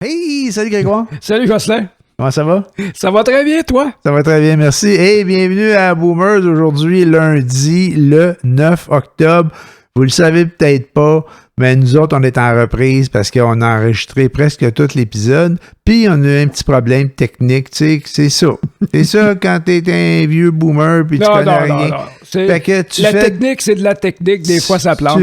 Hey, salut Grégoire. Salut Jocelyn. Comment ça va? Ça va très bien, toi? Ça va très bien, merci. Hey, bienvenue à Boomers aujourd'hui, lundi, le 9 octobre. Vous le savez peut-être pas, mais nous autres, on est en reprise parce qu'on a enregistré presque tout l'épisode. Puis, on a eu un petit problème technique, tu sais, c'est ça. C'est ça quand t'es un vieux boomer puis tu connais rien. Non. Fait que technique, c'est de la technique. Des fois, ça plante.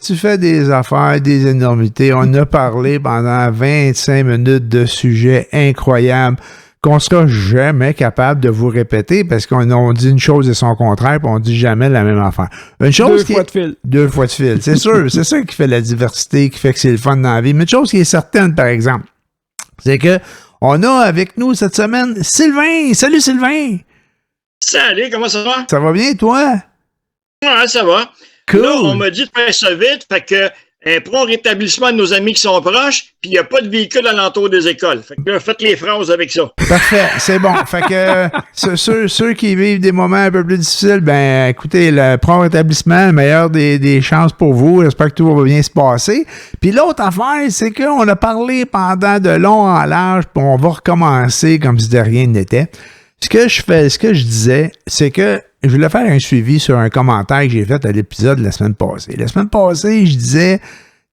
Tu fais des affaires, des énormités. On a parlé pendant 25 minutes de sujets incroyables qu'on sera jamais capable de vous répéter parce qu'on dit une chose et son contraire, puis on dit jamais la même affaire. Une chose Deux fois de fil. Deux fois de fil, c'est sûr. C'est ça qui fait la diversité, qui fait que c'est le fun dans la vie. Mais une chose qui est certaine, par exemple, c'est que on a avec nous cette semaine Sylvain. Salut Sylvain! Salut, comment ça va? Ça va bien, toi? Ouais, ça va. Cool. Là, on m'a dit de faire ça vite, fait que un prompt rétablissement de nos amis qui sont proches, puis il n'y a pas de véhicule alentour des écoles. Fait que là, faites les phrases avec ça. Parfait, c'est bon. Fait que ceux qui vivent des moments un peu plus difficiles, ben écoutez, le prompt rétablissement, le meilleur des chances pour vous. J'espère que tout va bien se passer. Puis l'autre affaire, c'est qu'on a parlé pendant de long en large, puis on va recommencer comme si de rien n'était. Ce que je disais, c'est que je voulais faire un suivi sur un commentaire que j'ai fait à l'épisode de la semaine passée. La semaine passée, je disais,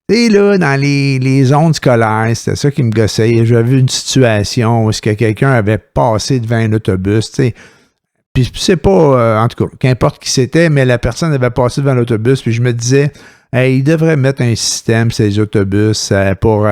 tu sais, là, dans les zones scolaires, c'était ça qui me gossait. J'avais une situation où est-ce que quelqu'un avait passé devant un autobus, tu sais. Puis c'est pas, en tout cas, qu'importe qui c'était, mais la personne avait passé devant l'autobus, puis je me disais, il devrait mettre un système, ces autobus, pour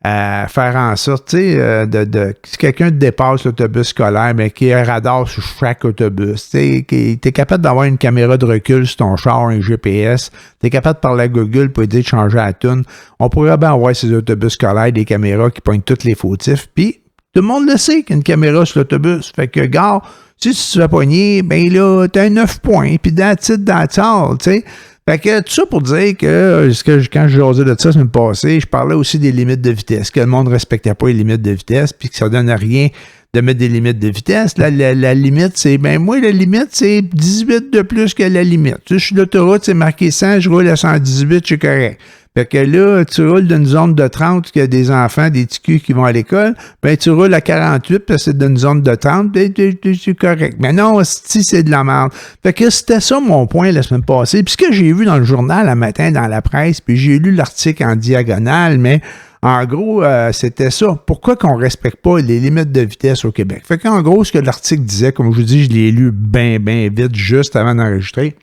faire en sorte, tu sais, si quelqu'un dépasse l'autobus scolaire, mais qu'il y ait un radar sur chaque autobus, tu sais, que t'es capable d'avoir une caméra de recul sur ton char, un GPS, t'es capable de parler à Google pour aider de changer la toune. On pourrait bien avoir ces autobus scolaires, des caméras qui pointent tous les fautifs, puis tout le monde le sait qu'il y a une caméra sur l'autobus. Fait que, gars, si tu te fais pogner, ben là, t'as un 9 points, puis that's all, tu sais. Fait que tout ça pour dire que quand je jasais de ça la semaine passée, je parlais aussi des limites de vitesse, que le monde ne respectait pas les limites de vitesse, puis que ça donne rien de mettre des limites de vitesse. Là, la limite, c'est, ben moi, la limite, c'est 18 de plus que la limite. Tu sais, je suis l'autoroute, c'est marqué 100, je roule à 118, je suis correct. Fait que là, tu roules d'une zone de 30, qu'il y a des enfants, des petits culs qui vont à l'école, ben tu roules à 48, parce que c'est d'une zone de 30, ben c'est correct. Mais non, si c'est de la merde. Fait que c'était ça mon point la semaine passée. Puis ce que j'ai vu dans le journal un matin, dans la presse, puis j'ai lu l'article en diagonale, mais en gros, c'était ça. Pourquoi qu'on respecte pas les limites de vitesse au Québec? Fait qu'en gros, ce que l'article disait, comme je vous dis, je l'ai lu bien vite, juste avant d'enregistrer,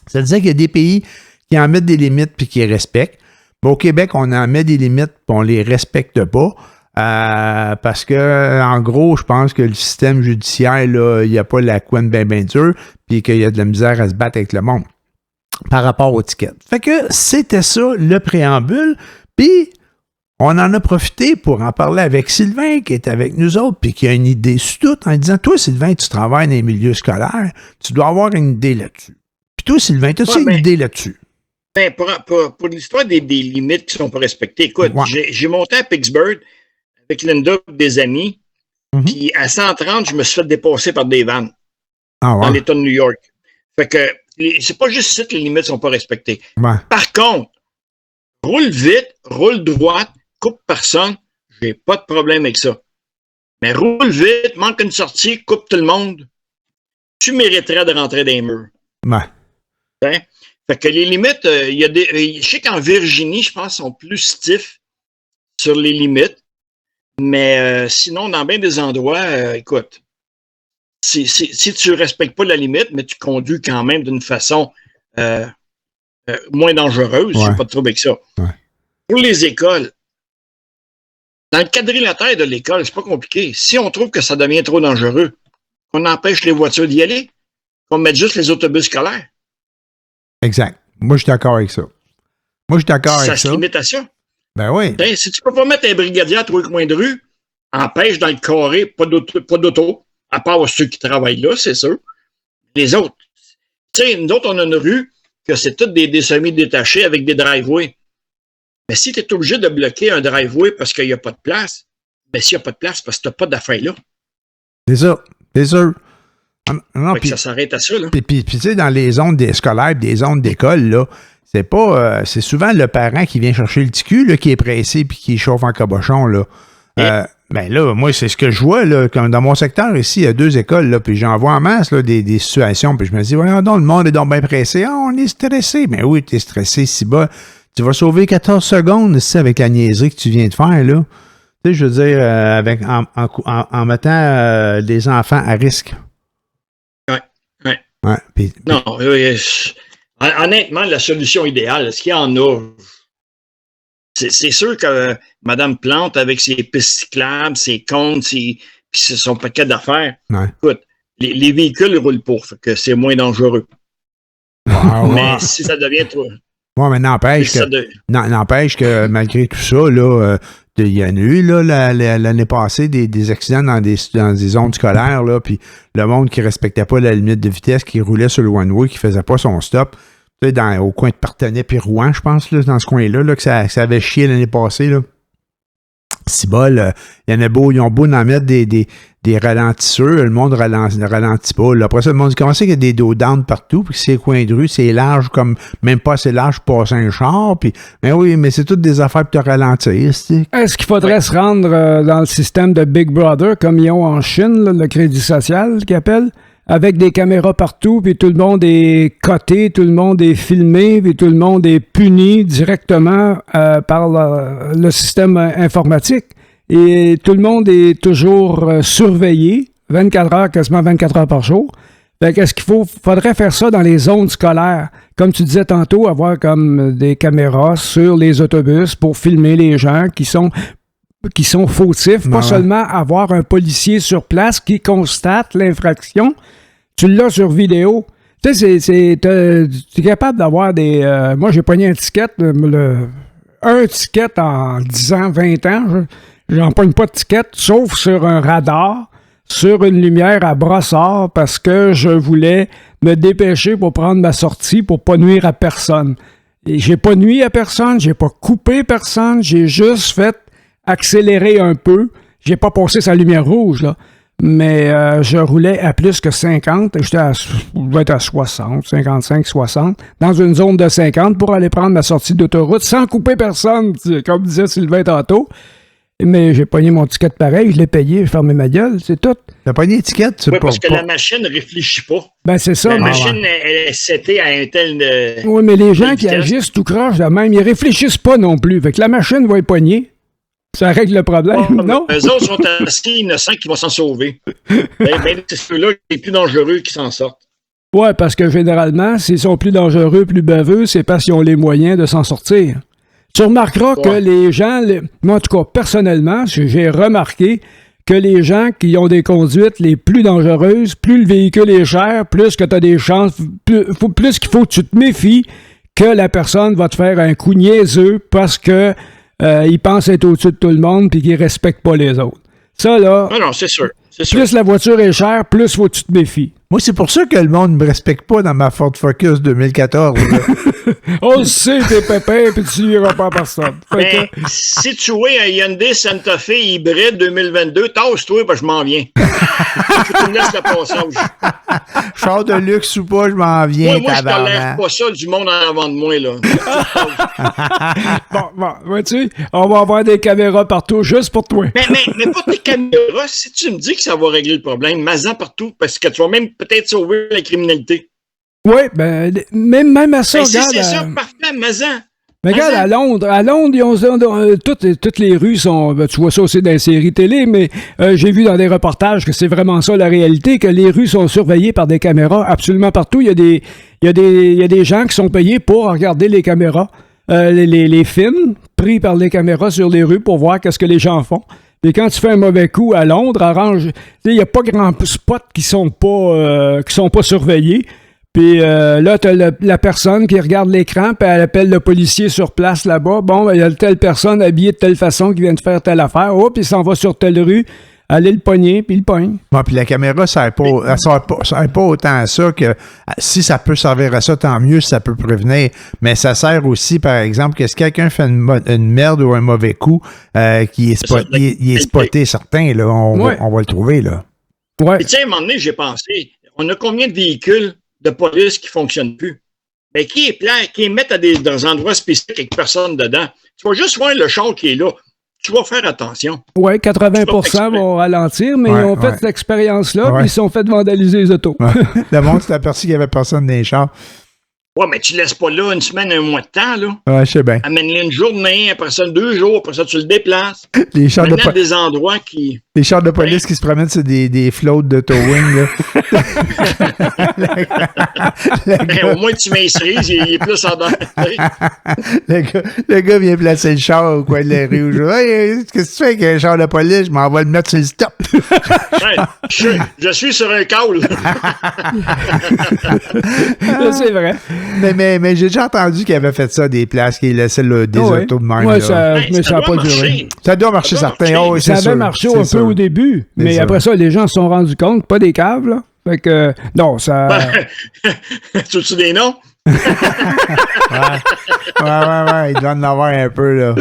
ça disait qu'il y a des pays qui en mettent des limites puis qui les respectent. Mais au Québec, on en met des limites puis on les respecte pas. Parce que, en gros, je pense que le système judiciaire, là, il n'y a pas la couenne bien dure, puis qu'il y a de la misère à se battre avec le monde par rapport aux tickets. Fait que c'était ça, le préambule. Puis, on en a profité pour en parler avec Sylvain, qui est avec nous autres, puis qui a une idée sur tout, en disant, toi, Sylvain, tu travailles dans les milieux scolaires, tu dois avoir une idée là-dessus. Puis toi, Sylvain, as-tu une idée là-dessus? Ben, pour l'histoire des limites qui ne sont pas respectées, écoute, j'ai monté à Pittsburgh avec Linda des amis, puis à 130, je me suis fait dépasser par des vannes dans l'État de New York. Fait que c'est pas juste ça que les limites ne sont pas respectées. Ouais. Par contre, roule vite, roule droite, coupe personne, j'ai pas de problème avec ça. Mais roule vite, manque une sortie, coupe tout le monde, tu mériterais de rentrer dans les murs. Ouais. Hein? Fait que les limites, je sais qu'en Virginie, je pense, sont plus stiffs sur les limites. Mais sinon, dans bien des endroits, écoute, si tu ne respectes pas la limite, mais tu conduis quand même d'une façon moins dangereuse, j'ai pas de trouble avec ça. Ouais. Pour les écoles, dans le quadrilatère de l'école, c'est pas compliqué. Si on trouve que ça devient trop dangereux, qu'on empêche les voitures d'y aller, qu'on mette juste les autobus scolaires. Exact. Moi, je suis d'accord avec ça. Ça se limite à ça. Ben oui. T'sais, si tu peux pas mettre un brigadier à trois coins de rue, empêche dans le carré, pas d'auto, à part ceux qui travaillent là, c'est sûr. Les autres. Tu sais, nous autres, on a une rue que c'est toutes des semi-détachés avec des driveways. Mais si tu es obligé de bloquer un driveway parce qu'il n'y a pas de place, ben s'il n'y a pas de place, parce que tu n'as pas d'affaires là. C'est ça. C'est sûr. Non, ça s'arrête à ça, là. Puis tu sais, dans les zones scolaires, des zones d'école, là, c'est pas. C'est souvent le parent qui vient chercher le petit cul, là, qui est pressé puis qui chauffe en cabochon, là. Ben là, moi, c'est ce que je vois, là, comme dans mon secteur ici, il y a 2 écoles, là, puis j'en vois en masse, là, des situations, puis je me dis, voyons donc, le monde est donc bien pressé. Ah, on est stressé. Mais oui, t'es stressé, si bas. Tu vas sauver 14 secondes, ici, avec la niaiserie que tu viens de faire, là. Tu sais, je veux dire, en mettant des enfants à risque. Ouais, non, honnêtement, la solution idéale, est-ce qu'il y en a? C'est sûr que Mme Plante, avec ses pistes cyclables, ses comptes, puis son paquet d'affaires, écoute, les véhicules ne roulent pas, fait que c'est moins dangereux. Mais si ça devient trop... Oui, mais n'empêche que malgré tout ça, là, il y en a eu là, l'année passée des accidents dans des zones scolaires, là, puis le monde qui ne respectait pas la limite de vitesse, qui roulait sur le one-way, qui ne faisait pas son stop. Tu sais, au coin de Partenay puis Rouen, je pense, là, dans ce coin-là, là, que ça avait chié l'année passée. Là. Si bol, il y en a beau, ils ont beau en mettre des ralentisseurs, le monde ne ralentit pas. Là. Après ça, le monde dit comment c'est qu'il y a des dos down partout, puis que c'est coins de rue, c'est large, comme même pas assez large pour passer un char. Puis, mais oui, mais c'est toutes des affaires pour te ralentir. Est-ce qu'il faudrait se rendre dans le système de Big Brother, comme ils ont en Chine, là, le crédit social qu'ils appellent? Avec des caméras partout, puis tout le monde est coté, tout le monde est filmé, puis tout le monde est puni directement par le système informatique. Et tout le monde est toujours surveillé, 24 heures, quasiment 24 heures par jour. Fait qu'est-ce qu'il faudrait faire ça dans les zones scolaires. Comme tu disais tantôt, avoir comme des caméras sur les autobus pour filmer les gens qui sont fautifs, pas seulement avoir un policier sur place qui constate l'infraction. Tu l'as sur vidéo. Tu sais, tu es capable d'avoir des... moi, j'ai pogné un ticket, un ticket en 10 ans, 20 ans. J'en pogne pas de ticket, sauf sur un radar, sur une lumière à brossard, parce que je voulais me dépêcher pour prendre ma sortie pour pas nuire à personne. Et j'ai pas nui à personne, j'ai pas coupé personne, j'ai juste fait accélérer un peu. J'ai pas passé sa lumière rouge, là. Mais je roulais à plus que 50. Je devais être à 60, 55, 60, dans une zone de 50 pour aller prendre ma sortie d'autoroute sans couper personne, comme disait Sylvain tantôt. Mais j'ai pogné mon ticket pareil, je l'ai payé, j'ai fermé ma gueule, c'est tout. T'as pogné l'étiquette? Oui, parce que la machine ne réfléchit pas. Ben, c'est ça. La machine, elle est setée à un tel... oui, mais les gens qui agissent tout croche de même, ils réfléchissent pas non plus. Fait que la machine va être poignée. Ça règle le problème, non? Eux autres sont assez innocents qui vont s'en sauver. C'est ceux-là les plus dangereux qui s'en sortent. Oui, parce que généralement, s'ils sont plus dangereux, plus baveux, c'est parce qu'ils ont les moyens de s'en sortir. Tu remarqueras que les gens, moi en tout cas personnellement, j'ai remarqué que les gens qui ont des conduites les plus dangereuses, plus le véhicule est cher, plus que tu as des chances, plus qu'il faut que tu te méfies que la personne va te faire un coup niaiseux parce que il pense être au-dessus de tout le monde et qu'il respecte pas les autres. Ça, là... Non, c'est sûr. Plus la voiture est chère, plus faut que tu te méfies. Moi, c'est pour ça que le monde ne me respecte pas dans ma Ford Focus 2014. On le sait, t'es pépin, puis tu n'iras pas à personne. Mais si tu vois un Hyundai Santa Fe hybride 2022, tasse-toi, parce que je m'en viens. Tu me laisses le passage. Char de luxe ou pas, je m'en viens. Moi, je tolère pas ça du monde en avant de moi, là. bon, tu sais, on va avoir des caméras partout juste pour toi. Mais pas des caméras, si tu me dis que ça va régler le problème, Mazan partout, parce que tu vas même peut-être sauver la criminalité. Oui, ben, même à ça, regarde. C'est ça, parfait, Mazan. Mais regarde, à Londres, ils ont, toutes les rues sont... Tu vois ça aussi dans les séries télé, mais j'ai vu dans des reportages que c'est vraiment ça la réalité, que les rues sont surveillées par des caméras absolument partout. Il y a des gens qui sont payés pour regarder les caméras, les films pris par les caméras sur les rues pour voir qu'est-ce que les gens font. Et quand tu fais un mauvais coup à Londres, il n'y a pas grand spot qui sont pas surveillés. Puis là, t'as la personne qui regarde l'écran, puis elle appelle le policier sur place là-bas. Bon, ben, il y a telle personne habillée de telle façon qui vient de faire telle affaire. Oh, puis il s'en va sur telle rue, aller le pogner, puis il le pogne. Bon, puis la caméra, ça ne sert pas autant à ça que si ça peut servir à ça, tant mieux si ça peut prévenir. Mais ça sert aussi, par exemple, que si quelqu'un fait une merde ou un mauvais coup, qui est spoté certain, là, on va le trouver, là. Ouais. Tu sais, à un moment donné, j'ai pensé, on a combien de véhicules de police qui ne fonctionnent plus? Mais qui est mettent dans des endroits spécifiques avec personne dedans? Tu vas juste voir le char qui est là. tu vas faire attention. Oui, 80% vont ralentir, mais ils ont fait cette expérience-là, puis ils sont fait vandaliser les autos. Ouais. Le monde s'est aperçu qu'il n'y avait personne dans les chars. Ouais, mais tu laisses pas là une semaine, un mois de temps, là. Ouais, je sais bien. Amène-le une journée, après ça 2 jours, après ça tu le déplaces. Les chars Maintenant, des endroits qui... Les chars de police qui se promènent sur des flottes de towing, là. Au moins, tu mets cerise, il est plus en danger. Le gars vient placer le char au coin de la rue. Hey, qu'est-ce que tu fais avec un char de police? Je m'en vais le mettre sur le stop. Je suis sur un câble. C'est vrai. Mais j'ai déjà entendu qu'il avait fait ça, des places, qu'il laissait des autos de même. Ouais, mais ça n'a pas duré. Ça doit marcher certain. Oh, ça avait marché un peu au début, mais après ça, les gens se sont rendus compte, pas des caves, là. Fait que, non, ça... Tu veux-tu des noms? ouais, il doit en avoir un peu, là.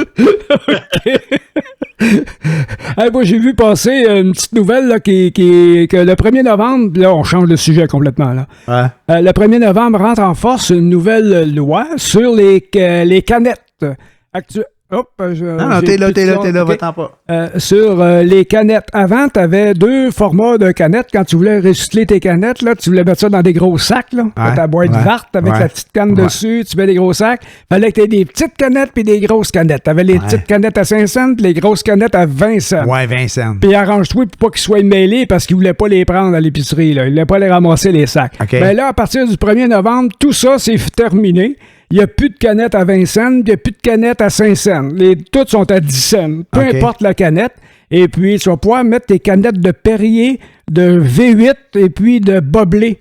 Hey, moi, j'ai vu passer une petite nouvelle là, que le 1er novembre, là, on change de sujet complètement. Là. Ouais. Le 1er novembre rentre en force une nouvelle loi sur les canettes. Hop, non, t'es là, va-t'en pas. Sur les canettes. Avant, tu avais 2 formats de canettes. Quand tu voulais recycler tes canettes, là, tu voulais mettre ça dans des gros sacs. Là. Ta boîte verte avec la petite canne dessus, tu mets des gros sacs. Fallait que tu aies des petites canettes puis des grosses canettes. Tu avais les petites canettes à 5 cents puis les grosses canettes à 20 cents. Ouais, 20 cents. Puis arrange-toi pour pas qu'ils soient mêlés parce qu'ils voulaient pas les prendre à l'épicerie. Là. Ils voulaient pas les ramasser, les sacs. Okay. Ben là, à partir du 1er novembre, tout ça, c'est terminé. Il n'y a plus de canettes à 20 cents, il n'y a plus de canettes à 5 cents. Toutes sont à 10 cents. Peu importe la canette. Et puis, tu vas pouvoir mettre tes canettes de Perrier, de V8 et puis de Boblé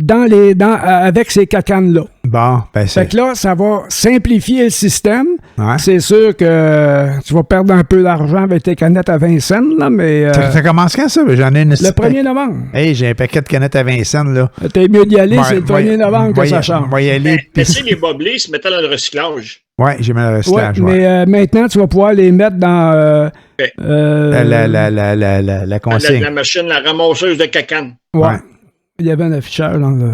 avec ces cacanes-là. Bon, ben c'est... Fait que là, ça va simplifier le système. Ouais. C'est sûr que tu vas perdre un peu d'argent avec tes canettes à 20 cents, là, mais... Ça commence quand, ça? J'en ai une... Le 1er novembre. Hey, j'ai un paquet de canettes à 20 cents, là. T'es mieux d'y aller, c'est le 1er novembre que ça change. Va y aller, mais tu sais, les boblés se mettaient dans le recyclage. Ouais, j'ai mis le recyclage, mais maintenant, tu vas pouvoir les mettre dans... la consigne. La machine, la ramasseuse de cacane. Ouais. Il y avait un affichage dans le...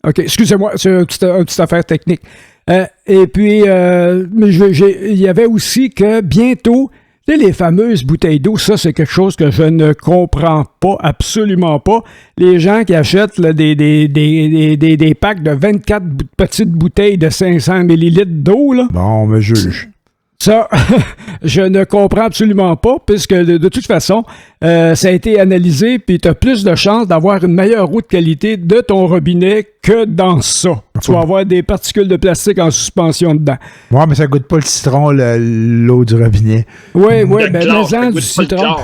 OK, excusez-moi, c'est une petite affaire technique. Et puis, il y avait aussi que bientôt, tu sais, les fameuses bouteilles d'eau, ça, c'est quelque chose que je ne comprends pas, absolument pas. Les gens qui achètent là, des packs de 24 petites bouteilles de 500 millilitres d'eau, là. Bon, on me juge. Ça, je ne comprends absolument pas, puisque de toute façon, ça a été analysé, puis tu as plus de chances d'avoir une meilleure eau de qualité de ton robinet que dans ça. Tu vas avoir des particules de plastique en suspension dedans. Ouais, mais ça goûte pas le citron, l'eau du robinet. Oui, mets-en du citron.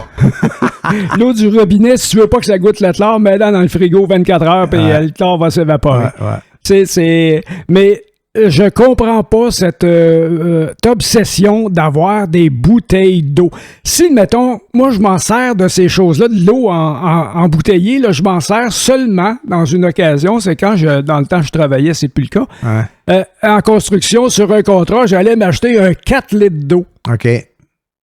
L'eau du robinet, si tu veux pas que ça goûte le chlore, mets-la dans le frigo 24 heures, puis le chlore va s'évaporer. Ouais. Mais... je comprends pas cette obsession d'avoir des bouteilles d'eau. Si, mettons, moi, je m'en sers de ces choses-là, de l'eau en bouteillée, là, je m'en sers seulement dans une occasion. C'est quand, dans le temps, je travaillais, c'est plus le cas. Ouais. En construction, sur un contrat, j'allais m'acheter un 4 litres d'eau. OK.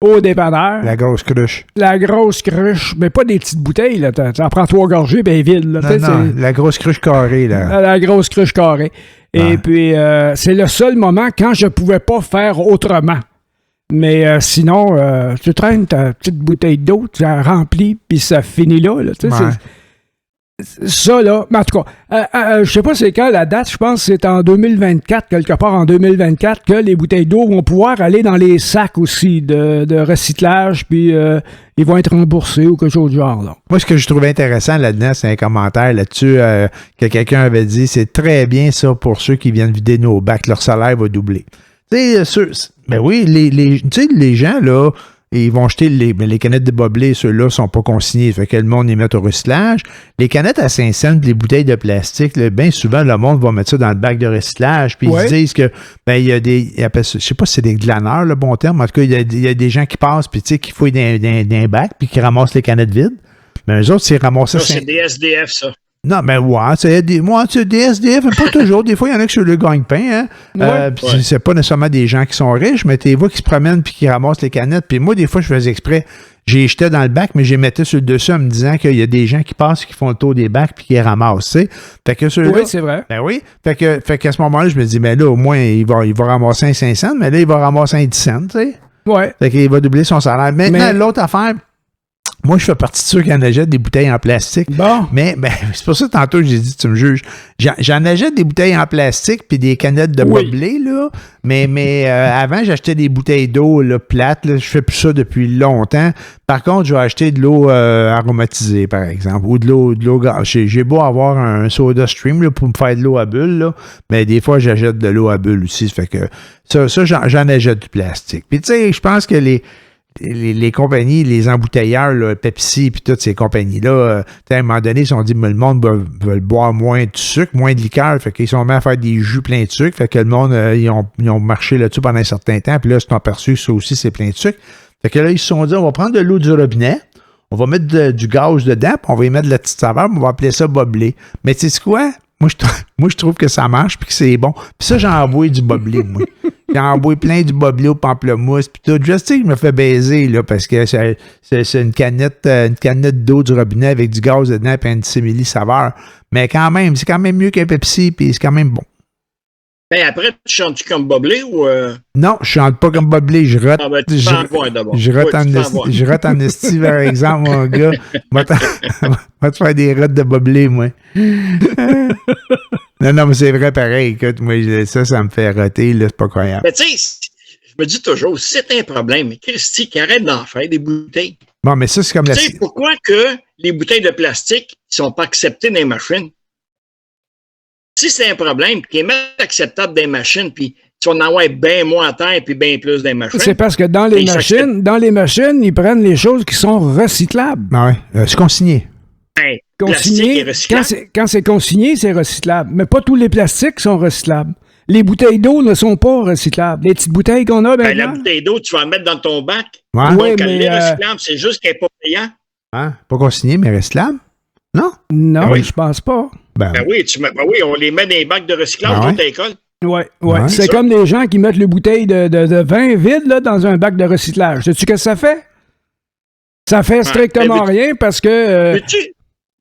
Au dépanneur. La grosse cruche. La grosse cruche. Mais pas des petites bouteilles, là. Tu en prends 3 gorgées, ben vide, là. Non, la grosse cruche carrée, là. La grosse cruche carrée. Et puis, c'est le seul moment quand je pouvais pas faire autrement. Mais sinon, tu traînes ta petite bouteille d'eau, tu la remplis, puis ça finit là. Ça, là, mais en tout cas, je sais pas c'est quand la date, je pense que c'est en 2024, quelque part en 2024, que les bouteilles d'eau vont pouvoir aller dans les sacs aussi de recyclage, puis ils vont être remboursés ou quelque chose du genre. Là. Moi, ce que je trouvais intéressant là-dedans, c'est un commentaire là-dessus que quelqu'un avait dit, c'est très bien ça pour ceux qui viennent vider nos bacs, leur salaire va doubler. Tu sais, ben oui, les gens, là, ils vont jeter les canettes de Boblé, ceux-là sont pas consignés, fait que le monde les met au recyclage. Les canettes à 5 cents, les bouteilles de plastique, là, bien souvent, le monde va mettre ça dans le bac de recyclage, puis ils se disent que, ben, il y a des, ils appellent ça, je sais pas si c'est des glaneurs, le bon terme, en tout cas, il y a des gens qui passent, puis tu sais, qui fouillent dans un bac, puis qui ramassent les canettes vides. Mais eux autres, c'est ramasser ça. C'est des SDF, ça. Non, mais c'est des SDF, mais pas toujours. Des fois, il y en a qui sur le gagne-pain. Hein? C'est pas nécessairement des gens qui sont riches, mais tu vois qui se promènent puis qui ramassent les canettes. Puis moi, des fois, je faisais exprès. J'ai jeté dans le bac, mais je les mettais sur le dessus en me disant qu'il y a des gens qui passent, qui font le tour des bacs puis qui les ramassent. Tu sais? Fait que oui, c'est vrai. Ben oui. Fait qu'à ce moment-là, je me dis, mais là, au moins, il va ramasser un 5 cents, mais là, il va ramasser un 10 cents, tu sais. Ouais. Fait qu'il va doubler son salaire. Maintenant, l'autre affaire, moi, je fais partie de ceux qui en achètent des bouteilles en plastique. Bon. Mais c'est pour ça que tantôt, j'ai dit, tu me juges. J'en achète des bouteilles en plastique puis des canettes de boblé, là. Mais avant, j'achetais des bouteilles d'eau là, plates. Là. Je fais plus ça depuis longtemps. Par contre, je vais acheter de l'eau aromatisée, par exemple, ou de l'eau j'ai beau avoir un soda stream là, pour me faire de l'eau à bulles, là, mais des fois, j'achète de l'eau à bulles aussi. Ça fait que ça j'en achète du plastique. Puis tu sais, je pense que les compagnies, les embouteilleurs, là, Pepsi puis toutes ces compagnies-là, à un moment donné, ils se sont dit, mais le monde veut boire moins de sucre, moins de liqueur, fait qu'ils sont mis à faire des jus pleins de sucre, fait que le monde, ils ont marché là-dessus pendant un certain temps, puis là, ils se sont aperçus que ça aussi, c'est plein de sucre. Fait que là, ils se sont dit, on va prendre de l'eau du robinet, on va mettre du gaz dedans, puis on va y mettre de la petite saveur, puis on va appeler ça boblé. Mais tu sais quoi? Moi, je trouve que ça marche puis que c'est bon. Puis ça, j'en envoie du boblé, moi. J'en envoie plein du boblé au pamplemousse puis tout. Je sais que je me fais baiser, là, parce que c'est une canette d'eau du robinet avec du gaz dedans et un simili saveur. Mais quand même, c'est quand même mieux qu'un Pepsi puis c'est quand même bon. Ben après, tu chantes-tu comme boblé ou... Non, je chante pas comme boblé, je rote. Ah ben, tu t'en vois d'abord. Je rote en esti, par exemple, mon gars. Va te faire des rotes de boblé, moi. Non, mais c'est vrai pareil. Écoute, moi, ça me fait roter, là, c'est pas croyable. Mais tu sais, je me dis toujours, si c'est un problème, mais Christy, qui arrête d'en faire des bouteilles. Bon, mais ça, c'est comme tu sais, pourquoi que les bouteilles de plastique ne sont pas acceptées dans les machines? Si c'est un problème, qui est même acceptable dans les machines, puis tu vas en avoir bien moins à terre puis bien plus dans les machines. C'est parce que dans les machines, ils prennent les choses qui sont recyclables. Ah ouais, c'est consigné. Ben, consigné, quand c'est consigné, c'est recyclable. Mais pas tous les plastiques sont recyclables. Les bouteilles d'eau ne sont pas recyclables. Les petites bouteilles qu'on a, la bouteille d'eau, tu vas la mettre dans ton bac. Ouais. Donc, elle est recyclable, c'est juste qu'elle n'est pas payante. Hein? Pas consigné, mais recyclable? Non? Non, oui. Je pense pas. Ben oui, on les met dans les bacs de recyclage de l'école. Oui. C'est comme les gens qui mettent les bouteilles de vin vides là, dans un bac de recyclage. Sais-tu ce que ça fait? Ça fait strictement rien parce que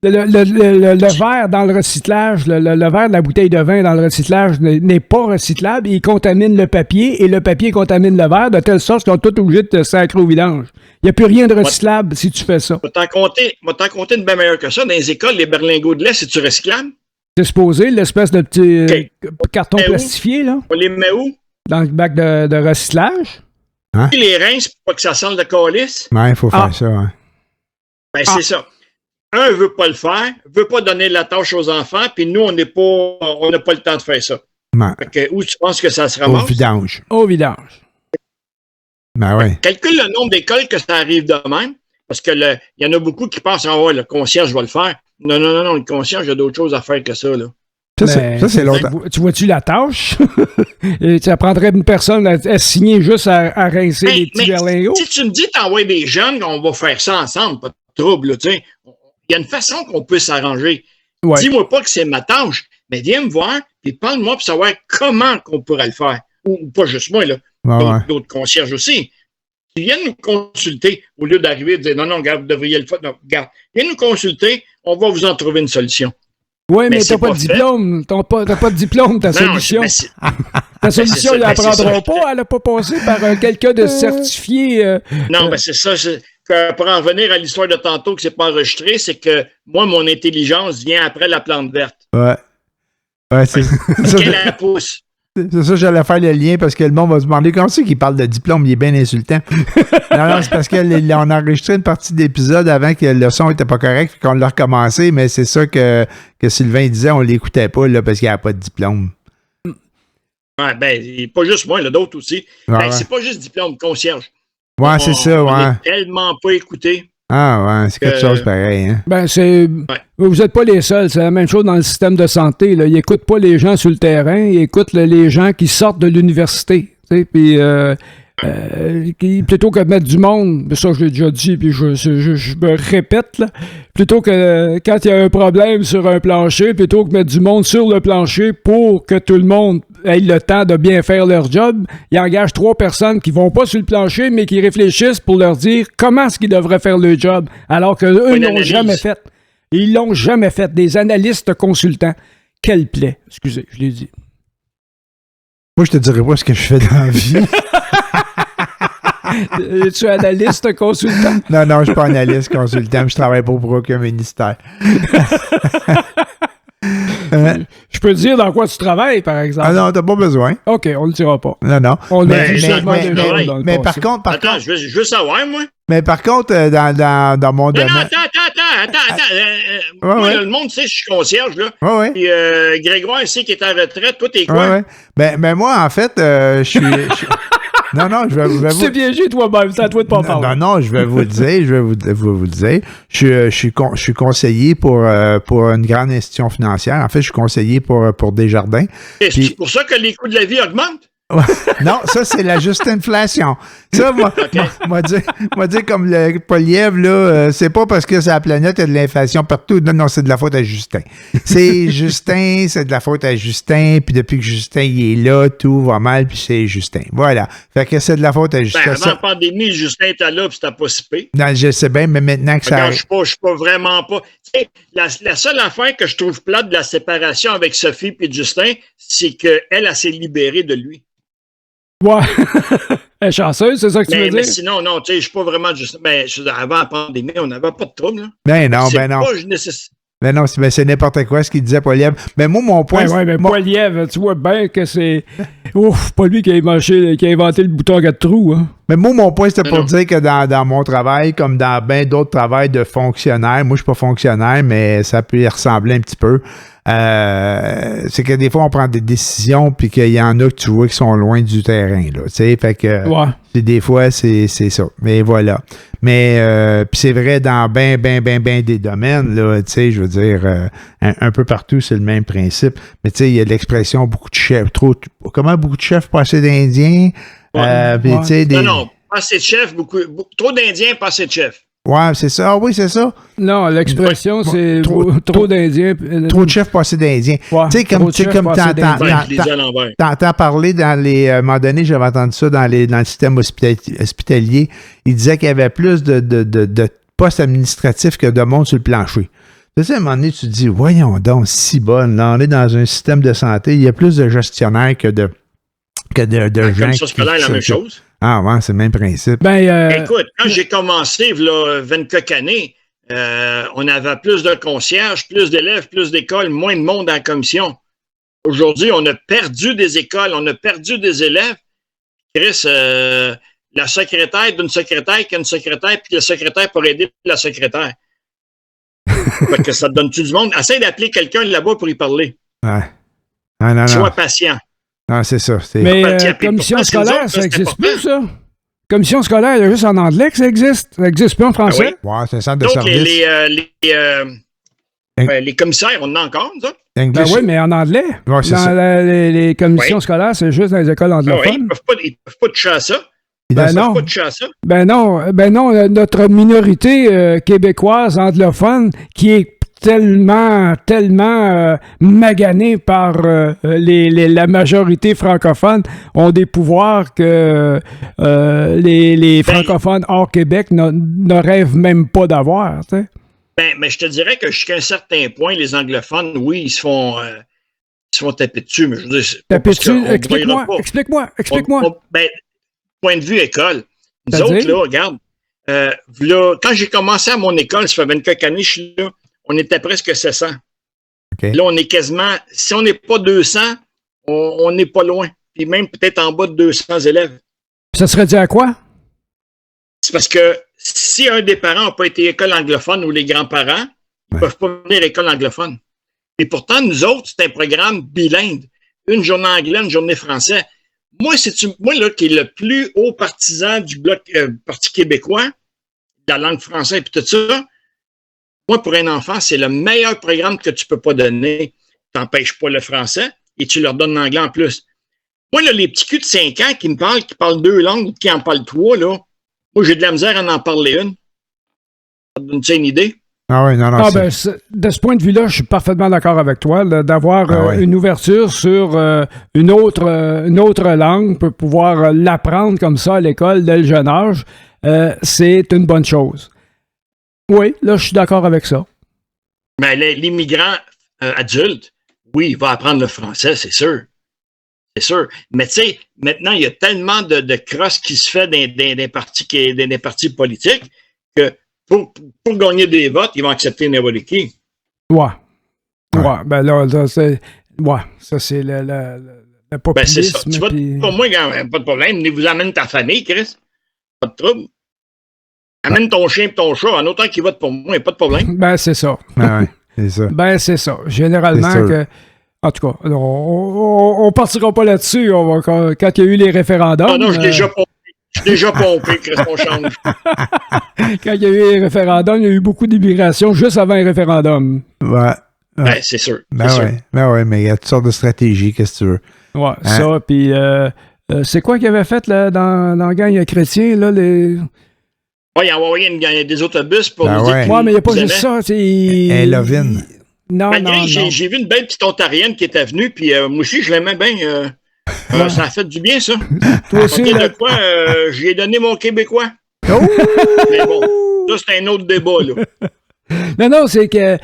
le verre dans le recyclage, le verre de la bouteille de vin dans le recyclage n'est pas recyclable. Il contamine le papier et le papier contamine le verre de telle sorte qu'ils sont tous obligés de te sacrer au vidange. Il n'y a plus rien de recyclable si tu fais ça. Je vais t'en compter une bien meilleure que ça. Dans les écoles, les berlingots de lait, c'est-tu recyclable? C'est supposé, l'espèce de petit carton plastifié, là. On les met où? Dans le bac de recyclage. Hein? Les rinces pour pas que ça sente le calice. Ouais, il faut faire ça, ouais. Ben, c'est ça. Un veut pas le faire, veut pas donner la tâche aux enfants, puis nous, on n'a pas le temps de faire ça. Ouais. Fait que, où tu penses que ça se ramasse? Au vidange. Ben ouais. Calcule le nombre d'écoles que ça arrive de même, parce que il y en a beaucoup qui pensent, le concierge va le faire. Non, le concierge, il y a d'autres choses à faire que ça, là. Ça, c'est l'autre. Tu vois-tu la tâche? Et ça prendrait une personne à signer juste à rincer les petits berlingots. Si tu me dis t'envoies des jeunes, on va faire ça ensemble, pas de trouble, tu sais. Il y a une façon qu'on peut s'arranger. Ouais. Dis-moi pas que c'est ma tâche, mais viens me voir, puis parle-moi pour savoir comment qu'on pourrait le faire. Ou pas juste moi, là. D'autres concierges aussi. Qui viennent nous consulter au lieu d'arriver et de dire non, regarde, vous devriez le faire. Non, regarde, viens nous consulter, on va vous en trouver une solution. Oui, mais t'as pas de diplôme. T'as pas de diplôme, ta solution. Ta solution, ils l'apprendront pas. Elle n'a pas passé par quelqu'un de certifié. Non, mais c'est ça. Pour en revenir à l'histoire de tantôt que c'est pas enregistré, c'est que moi, mon intelligence vient après la plante verte. Ouais, c'est ça. Qu'elle la pousse. C'est ça, j'allais faire le lien parce que le monde va se demander comment c'est qu'il parle de diplôme, il est bien insultant. non, c'est parce qu'on a enregistré une partie de l'épisode avant que le son n'était pas correct, qu'on l'a recommencé, mais c'est ça que Sylvain disait, on l'écoutait pas là, parce qu'il n'y avait pas de diplôme. Ouais, pas juste moi, d'autres aussi. C'est pas juste diplôme, concierge. Ouais, c'est ça, ouais. On n'est tellement pas écouté. Ah ouais, c'est quelque chose pareil. Hein? Vous n'êtes pas les seuls, c'est la même chose dans le système de santé. Là. Ils n'écoutent pas les gens sur le terrain, ils écoutent les gens qui sortent de l'université. Puis plutôt que de mettre du monde, ça je l'ai déjà dit, puis je me répète, là, plutôt que quand il y a un problème sur un plancher, plutôt que de mettre du monde sur le plancher pour que tout le monde ait le temps de bien faire leur job, ils engagent 3 personnes qui vont pas sur le plancher, mais qui réfléchissent pour leur dire comment est-ce qu'ils devraient faire le job, alors qu'eux ils l'ont jamais fait. Ils l'ont jamais fait. Des analystes consultants. Quelle plaie. Excusez, je l'ai dit. Moi, je te dirais pas ce que je fais dans la vie. Es-tu analyste consultant? Non, je suis pas analyste consultant, je travaille pas pour aucun ministère. Je peux te dire dans quoi tu travailles, par exemple. Ah non, t'as pas besoin. OK, on le dira pas. Non. On l'a Mais- dit seulement mais- déjà mais- dans le Mais passé. par contre, Attends, je veux savoir, moi. dans mon Non, domaine. attends. Moi, ouais. là, le monde sait que je suis concierge, là. Ouais. Puis Grégoire sait qu'il est en retraite. Toi, t'es quoi? Ouais. Ben moi, en fait, je suis. Non, je vais Tu vous. t'es piégé toi-même, c'est à toi de pas parler. Non, je vais vous le dire, je vais vous le dire. Je suis conseiller pour une grande institution financière. En fait, je suis conseiller pour Desjardins. C'est Puis- pour ça que les coûts de la vie augmentent? Non, ça, c'est la juste inflation. Ça, moi dire comme le Poliev, là, c'est pas parce que c'est la planète, il y a de l'inflation partout. Non, c'est de la faute à Justin. C'est Justin, c'est de la faute à Justin, puis depuis que Justin, il est là, tout va mal, puis c'est Justin. Voilà. Fait que c'est de la faute à Justin. Ben, avant la pandémie, Justin était là, puis c'était pas si pire. Non, je sais bien, mais maintenant que ça... Regarde, je suis pas vraiment pas. Tu sais, la seule affaire que je trouve plate de la séparation avec Sophie et Justin, c'est qu'elle s'est libérée de lui. Ouais. Elle est chanceuse, c'est ça que tu veux Mais dire? sinon, non, tu sais, je suis pas vraiment Justin. Ben, avant la pandémie, on n'avait pas de trouble. Là. Ben non. Ben non, c'est n'importe quoi ce qu'il disait, Poliev. Mais moi, mon point... Mais Poiliev, tu vois bien que c'est... Ouf, pas lui qui a inventé le bouton à 4 trous, hein. Mais moi, mon point, c'était pour Non. dire que dans mon travail, comme dans bien d'autres travails de fonctionnaire, moi, je suis pas fonctionnaire, mais ça peut y ressembler un petit peu. C'est que des fois, on prend des décisions, puis qu'il y en a que tu vois qui sont loin du terrain, là. Tu sais, fait que Ouais. des fois, c'est ça. Mais voilà. Mais puis c'est vrai dans bien des domaines, là. Tu sais, je veux dire, un peu partout, c'est le même principe. Mais tu sais, il y a l'expression beaucoup de chefs, comment beaucoup de chefs, pas assez d'Indiens. Puis, tu sais, Non, pas assez de chefs, trop d'Indiens, pas assez de chefs. Ouais, c'est ça. Ah oui, c'est ça. Non, l'expression, c'est trop d'Indiens. Trop de chefs, pas assez d'Indiens. Ouais, Tu sais, comme Je les ai à l'envers. t'entends parler dans les... À un moment donné, j'avais entendu ça dans le système hospitalier. Il disait qu'il y avait plus de postes administratifs que de monde sur le plancher. Tu sais, à un moment donné, tu te dis, voyons donc, si bonne. Là, on est dans un système de santé. Il y a plus de gestionnaires que de La gens. commission scolaire, la même chose. Ah ouais, c'est le même principe. Écoute, quand j'ai commencé, là, 20 quelques années, on avait plus de concierges, plus d'élèves, plus d'écoles, moins de monde dans la commission. Aujourd'hui, on a perdu des écoles, on a perdu des élèves. Chris, la secrétaire d'une secrétaire qui a une secrétaire, puis le secrétaire pour aider la secrétaire. Fait que ça te donne-tu du monde? Essaye d'appeler quelqu'un là-bas pour y parler. Ouais. Non. Sois patient. Non, c'est ça. Mais Puis commission pourtant, c'est nous scolaire, autres, ça c'est existe important. plus, ça? Commission scolaire, il y a juste en anglais que ça existe. Ça n'existe plus en français. Ouais, c'est un centre de Donc, service. les commissaires, on en a encore, nous autres? Ben oui, mais en anglais. Ouais, c'est dans ça. les commissions scolaires, c'est juste dans les écoles Ah ouais, anglophones. ils peuvent pas toucher à ça. Ben non. Pas toucher à ça. Ben non, notre minorité québécoise anglophone qui est tellement maganée par la majorité francophone ont des pouvoirs que les francophones hors Québec ne rêvent même pas d'avoir, tu sais. Ben, mais je te dirais que jusqu'à un certain point, les anglophones, oui, ils se font taper dessus, mais je veux dire, c'est pas parce Taper-tu? qu'on Explique-moi. Ben, point de vue école. Nous C'est-à-dire? autres, là, regarde, là, quand j'ai commencé à mon école, ça fait 24 années que je suis là, on était presque 700. OK. Là, on est quasiment, si on n'est pas 200, on n'est pas loin. Puis même peut-être en bas de 200 élèves. Ça serait dû à quoi? C'est parce que si un des parents n'a pas été école anglophone ou les grands-parents, ils ne peuvent pas venir à l'école anglophone. Et pourtant, nous autres, c'est un programme bilingue. Une journée anglais, une journée français. Moi, là, qui est le plus haut partisan du bloc Parti québécois, de la langue française et tout ça, moi, pour un enfant, c'est le meilleur programme que tu peux pas donner. Tu n'empêches pas le français et tu leur donnes l'anglais en plus. Moi, là, les petits culs de 5 ans qui parlent 2 langues, qui en parlent 3, là, moi, j'ai de la misère à en parler une. Ça te donne une idée? Ah oui, non. De ce point de vue-là, je suis parfaitement d'accord avec toi, d'avoir une ouverture sur une autre langue pour pouvoir l'apprendre comme ça à l'école dès le jeune âge, c'est une bonne chose. Oui, là, je suis d'accord avec ça. Mais l'immigrant adulte, oui, il va apprendre le français, c'est sûr. c'est sûr. Mais tu sais, maintenant, il y a tellement de cross qui se fait dans des partis politiques que pour gagner des votes, ils vont accepter n'importe qui. Ouais. Ouais. Ben là, c'est... Ouais, ça, c'est le populisme. Ben, c'est ça. Tu vas, puis... Pour moi, pas de problème. Vous amène ta famille, Chris. Pas de trouble. Amène ton chien et ton chat. En autant qu'il vote pour moi, pas de problème. Ben, c'est ça. Ah ouais, c'est ça. Ben, c'est ça. Généralement, que... En tout cas, on partira pas là-dessus. Quand il y a eu les référendums... Ah non, je suis déjà pompé, Chris, on change. Quand il y a eu les référendums, il y a eu beaucoup d'immigration juste avant les référendums. Ouais. Ben, c'est sûr. Ben ouais, mais il y a toutes sortes de stratégies, qu'est-ce que tu veux. Ouais, ça, puis c'est quoi qu'il avait fait là, dans la gang chrétien, là, les... Ouais, il a envoyé des autobus pour nous ouais. dire Ouais, mais il n'y a pas juste ça, c'est... Lovin. Non, ben, non. J'ai vu une belle petite Ontarienne qui était venue, puis moi aussi, je l'aimais bien. Ça a fait du bien, ça. Toi aussi, de quoi, j'y ai donné mon Québécois. Oh! Mais bon, ça, c'est un autre débat, là. Non, c'est que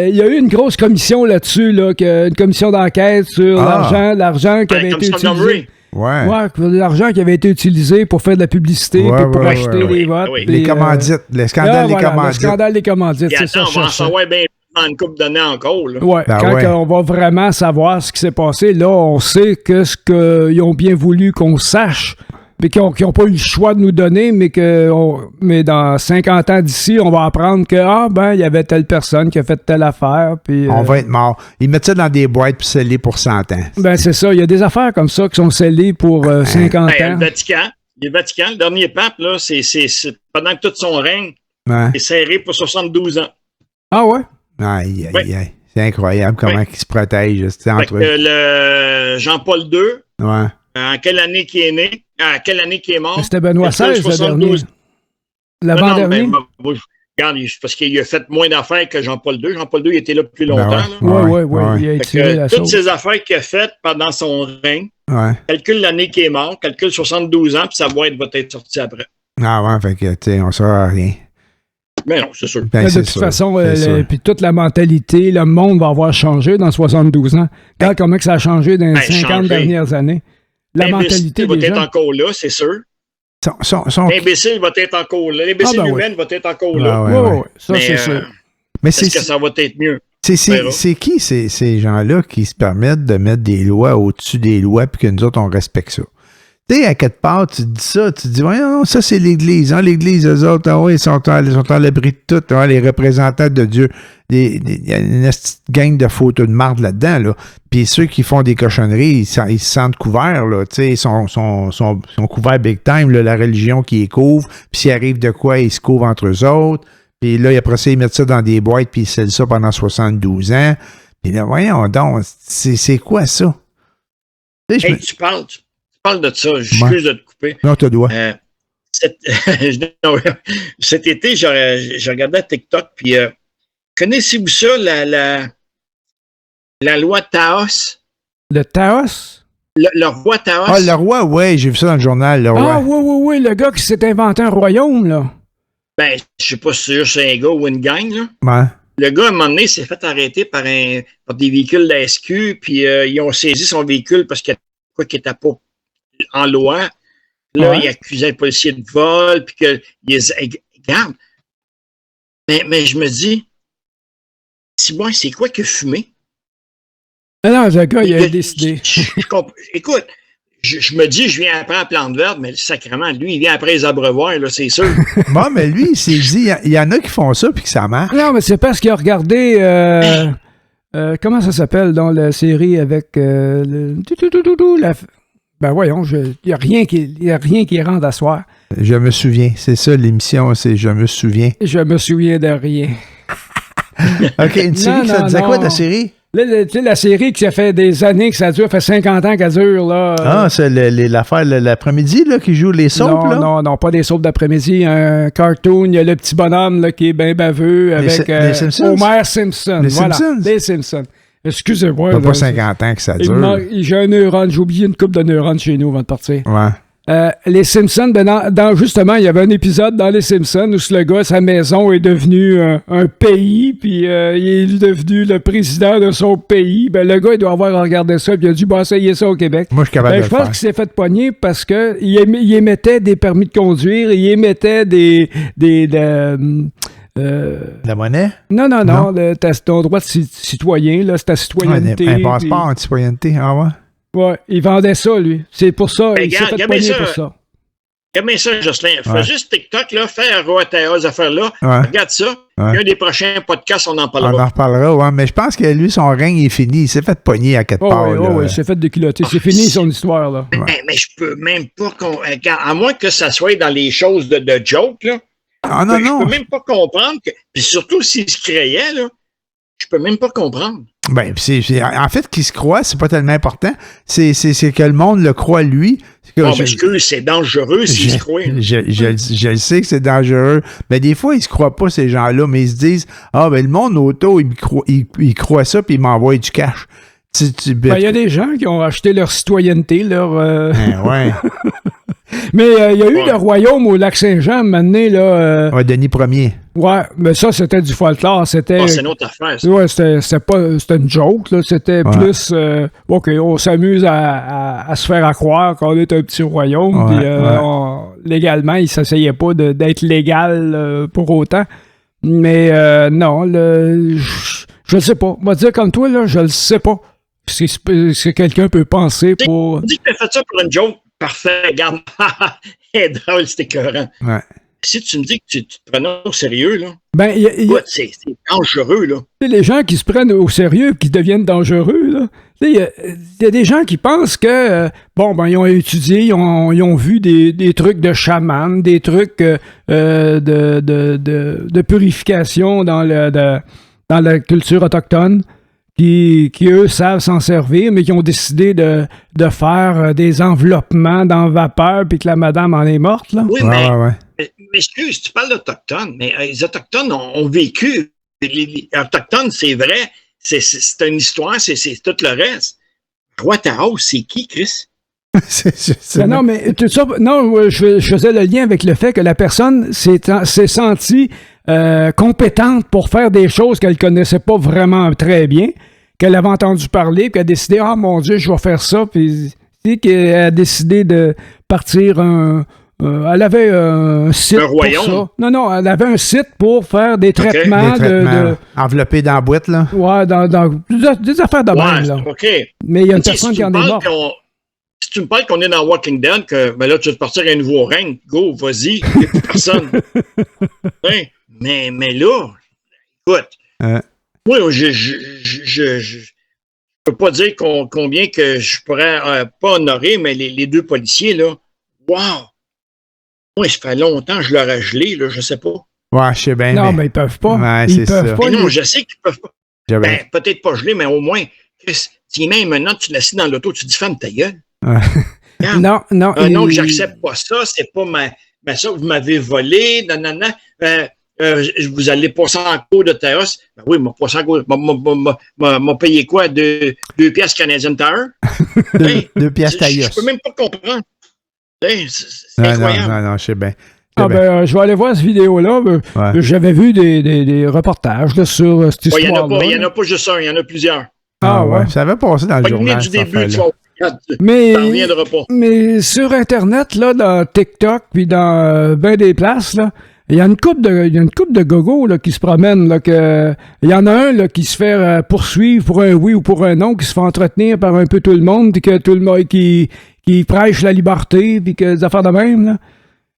il y a eu une grosse commission là-dessus, là, une commission d'enquête sur l'argent qui avait été utilisé. Ouais. L'argent qui avait été utilisé pour faire de la publicité, pour acheter des votes. Oui. Les commandites, le scandale des commandites. Le scandale des commandites, c'est ça. On va en savoir bien dans une couple d'années encore. Là. Ouais, quand on va vraiment savoir ce qui s'est passé, là, on sait que ce qu'ils ont bien voulu qu'on sache, mais qu'ils n'ont pas eu le choix de nous donner, mais dans 50 ans d'ici, on va apprendre que, il y avait telle personne qui a fait telle affaire. Puis, on va être mort. Ils mettent ça dans des boîtes puis scellés pour 100 ans. Ben, c'est ça. Il y a des affaires comme ça qui sont scellées pour 50 ans. Le Vatican, le dernier pape, là, c'est pendant tout son règne, c'est serré pour 72 ans. Ah ouais? Aïe. C'est incroyable comment ils se protègent. Le Jean-Paul II, en quelle année qu'il est né? À quelle année qu'il est mort? C'était Benoît XVI, le dernier. L'avant-dernier? Regarde, parce qu'il a fait moins d'affaires que Jean-Paul II. Jean-Paul II, il était là depuis longtemps. Oui. Il a étiré la toutes ces affaires qu'il a faites pendant son règne, calcule l'année qu'il est mort, calcule 72 ans, puis sa boîte va être sortie après. Ah ouais, fait que, tu sais, on saura rien. Mais non, c'est sûr. Ben, de toute façon, puis toute la mentalité, le monde va avoir changé dans 72 ans. Regarde comment que ça a changé dans les 50 dernières années. La mentalité va des être gens. encore là, c'est sûr. L'imbécile va être encore là. L'imbécile humaine va être encore là. Oui, ça, c'est sûr. Mais est-ce que ça va être mieux? C'est qui ces gens-là qui se permettent de mettre des lois au-dessus des lois puis que nous autres, on respecte ça? Tu sais, à quelque part, tu dis ça, tu dis, non, ça, c'est l'Église. Hein, L'Église, eux autres, ils sont à l'abri de tout. Hein, les représentants de Dieu. Il y a une gang de photos de marde là-dedans. Là. Puis ceux qui font des cochonneries, ils se sentent couverts. Là, ils sont couverts big time. Là, la religion qui les couvre. Puis s'il arrive de quoi, ils se couvrent entre eux autres. Puis là, après ça, ils mettent ça dans des boîtes puis ils scellent ça pendant 72 ans. Puis là, voyons donc, c'est quoi ça? Tu parles de ça, j'excuse de te couper. Non, tu dois. Cet été, j'ai regardé TikTok, puis connaissez-vous ça, la loi Taos? Le Taos? Le roi Taos. Ah, le roi, oui, j'ai vu ça dans le journal, le roi. Ah, oui, le gars qui s'est inventé un royaume, là. Ben, je sais pas si c'est un gars ou une gang, là. Ouais. Le gars, à un moment donné, s'est fait arrêter par des véhicules de la SQ, puis ils ont saisi son véhicule parce qu'il y a quoi qui n'était pas en loi. Là, il accusait le policier de vol, puis que regarde. Mais je me dis, c'est quoi que fumer? Non, le gars, il a décidé. Écoute, je me dis, je viens après la plante verte, mais sacrément, lui, il vient après les abreuvoirs, là, c'est sûr. Bon, mais lui, il s'est dit, il y en a qui font ça, puis que ça marche. Non, mais c'est parce qu'il a regardé... comment ça s'appelle dans la série avec ben voyons, il n'y a rien qui rentre à soir. Je me souviens. C'est ça l'émission, c'est Je me souviens. Je me souviens de rien. OK, une série, ça disait quoi ta série? Là, tu sais, la série qui ça fait des années que ça dure, ça fait 50 ans qu'elle dure, là. Ah, c'est l'affaire l'après-midi, là, qui joue les soaps, là? Non, pas des soaps d'après-midi. Un cartoon, il y a le petit bonhomme, là, qui est bien baveux avec les Simpsons? Homer Simpson. Les Simpsons? Les Simpsons. Excusez-moi. Pas 50 ans que ça dure. J'ai un neurone, j'ai oublié une couple de neurones chez nous avant de partir. Ouais. les Simpsons, justement, il y avait un épisode dans les Simpsons où le gars, sa maison est devenue un pays, puis il est devenu le président de son pays. Ben, le gars, il doit avoir regardé ça, puis il a dû essayer ça au Québec. Moi, je suis capable de le Je pense faire. qu'il s'est fait pogner parce qu'il émettait des permis de conduire, il émettait La monnaie? Non, t'as ton droit de citoyen, là, c'est ta citoyenneté. Un passeport en citoyenneté, ah ouais? Ouais, il vendait ça, lui. C'est pour ça, il s'est fait pogner pour ça. Regarde ça, Jocelyn. Fais juste TikTok, là, fais un ces affaires-là. Ouais. Regarde ça. Ouais. Un des prochains podcasts, on en On parlera. en reparlera, ouais. Mais je pense que lui, son règne est fini. Il s'est fait pogner à quelque part. Oui, il s'est fait déculotter. C'est fini son histoire, là. Mais je peux même pas... À moins que ça soit dans les choses de joke, là. Ah non, non. Je peux même pas comprendre. Puis surtout s'il se créait, là, je peux même pas comprendre. Ben, en fait, qu'il se croit, c'est pas tellement important. C'est que le monde le croit lui. Non, mais excuse, c'est dangereux s'il se croit. Je le sais que c'est dangereux. Mais des fois, ils se croient pas, ces gens-là, mais ils se disent, ah, ben, le monde auto, il croit ça, puis il m'envoie du cash. Il y a des gens qui ont acheté leur citoyenneté, ouais. Mais il y a eu le royaume au Lac-Saint-Jean, maintenant, là... Ouais, Denis Ier. Ouais, mais ça, c'était du folklore. C'était... c'est une autre affaire, ça. Ouais, c'était une joke, là. C'était plus... OK, on s'amuse à se faire croire qu'on est un petit royaume, puis légalement, ils s'essayaient pas d'être légal pour autant. Mais non, je le sais pas. On va dire comme toi, là, je le sais pas. Ce que quelqu'un peut penser pour... Tu dis que tu as fait ça pour une joke. Parfait, regarde. C'est drôle, c'était écœurant. Ouais. Si tu me dis que tu te prenais au sérieux, là, ben, c'est dangereux, là. Les gens qui se prennent au sérieux et qui deviennent dangereux, là, il y a des gens qui pensent que, ils ont étudié, ils ont vu des trucs de chaman, des trucs de purification dans la culture autochtone. Qui, eux, savent s'en servir, mais qui ont décidé de faire des enveloppements dans vapeur puis que la madame en est morte, là. Oui, mais excuse, tu parles d'Autochtones, mais les Autochtones ont vécu. Les Autochtones, c'est vrai, c'est une histoire, c'est tout le reste. Roi Taos, c'est qui, Chris? Non, mais tout ça, je faisais le lien avec le fait que la personne s'est sentie compétente pour faire des choses qu'elle connaissait pas vraiment très bien, qu'elle avait entendu parler, puis qu'elle a décidé, ah mon Dieu, je vais faire ça, puis qu'elle a décidé de partir elle avait un site pour ça. Non, elle avait un site pour faire des traitements, enveloppés dans la boîte, là. Ouais, dans des affaires de même, là. OK. Mais il y a une personne qui en est morte. Si tu me parles qu'on est dans Walking Dead, que là, tu vas te partir à un nouveau règne, go, vas-y, il n'y a plus personne. Mais là, écoute, moi, je peux pas dire combien que je pourrais pas honorer, mais les deux policiers, là, wow! Moi, ça fait longtemps que je leur ai gelé, là, je sais pas. Ouais, je sais bien. Non, mais ils peuvent pas. Ouais, ils peuvent pas. Non, je sais qu'ils peuvent pas. Ben, peut-être pas gelé, mais au moins, si même maintenant tu l'assis dans l'auto, tu dis, ferme ta gueule. Non. Non, j'accepte pas ça, c'est pas ça, vous m'avez volé, vous allez passer en cours de terrasse. Ben oui, m'a passé en cours, m'a payé quoi? 2 piastres Canadian Tire? 2 piastres taillos. Je peux même pas comprendre. C'est incroyable. Non, je sais bien. Je vais aller voir cette vidéo-là. J'avais vu des reportages là, sur cette histoire-là. Il n'y en a pas juste un, il y en a plusieurs. Ah ouais. Ça avait passé dans le journal. Du début, mais sur Internet, là, dans TikTok, puis dans bien des places, là, il y a une couple de gogos là, qui se promènent. Là, il y en a un là, qui se fait poursuivre pour un oui ou pour un non, qui se fait entretenir par un peu tout le monde, puis que tout le monde qui prêche la liberté, puis que des affaires de même. Là.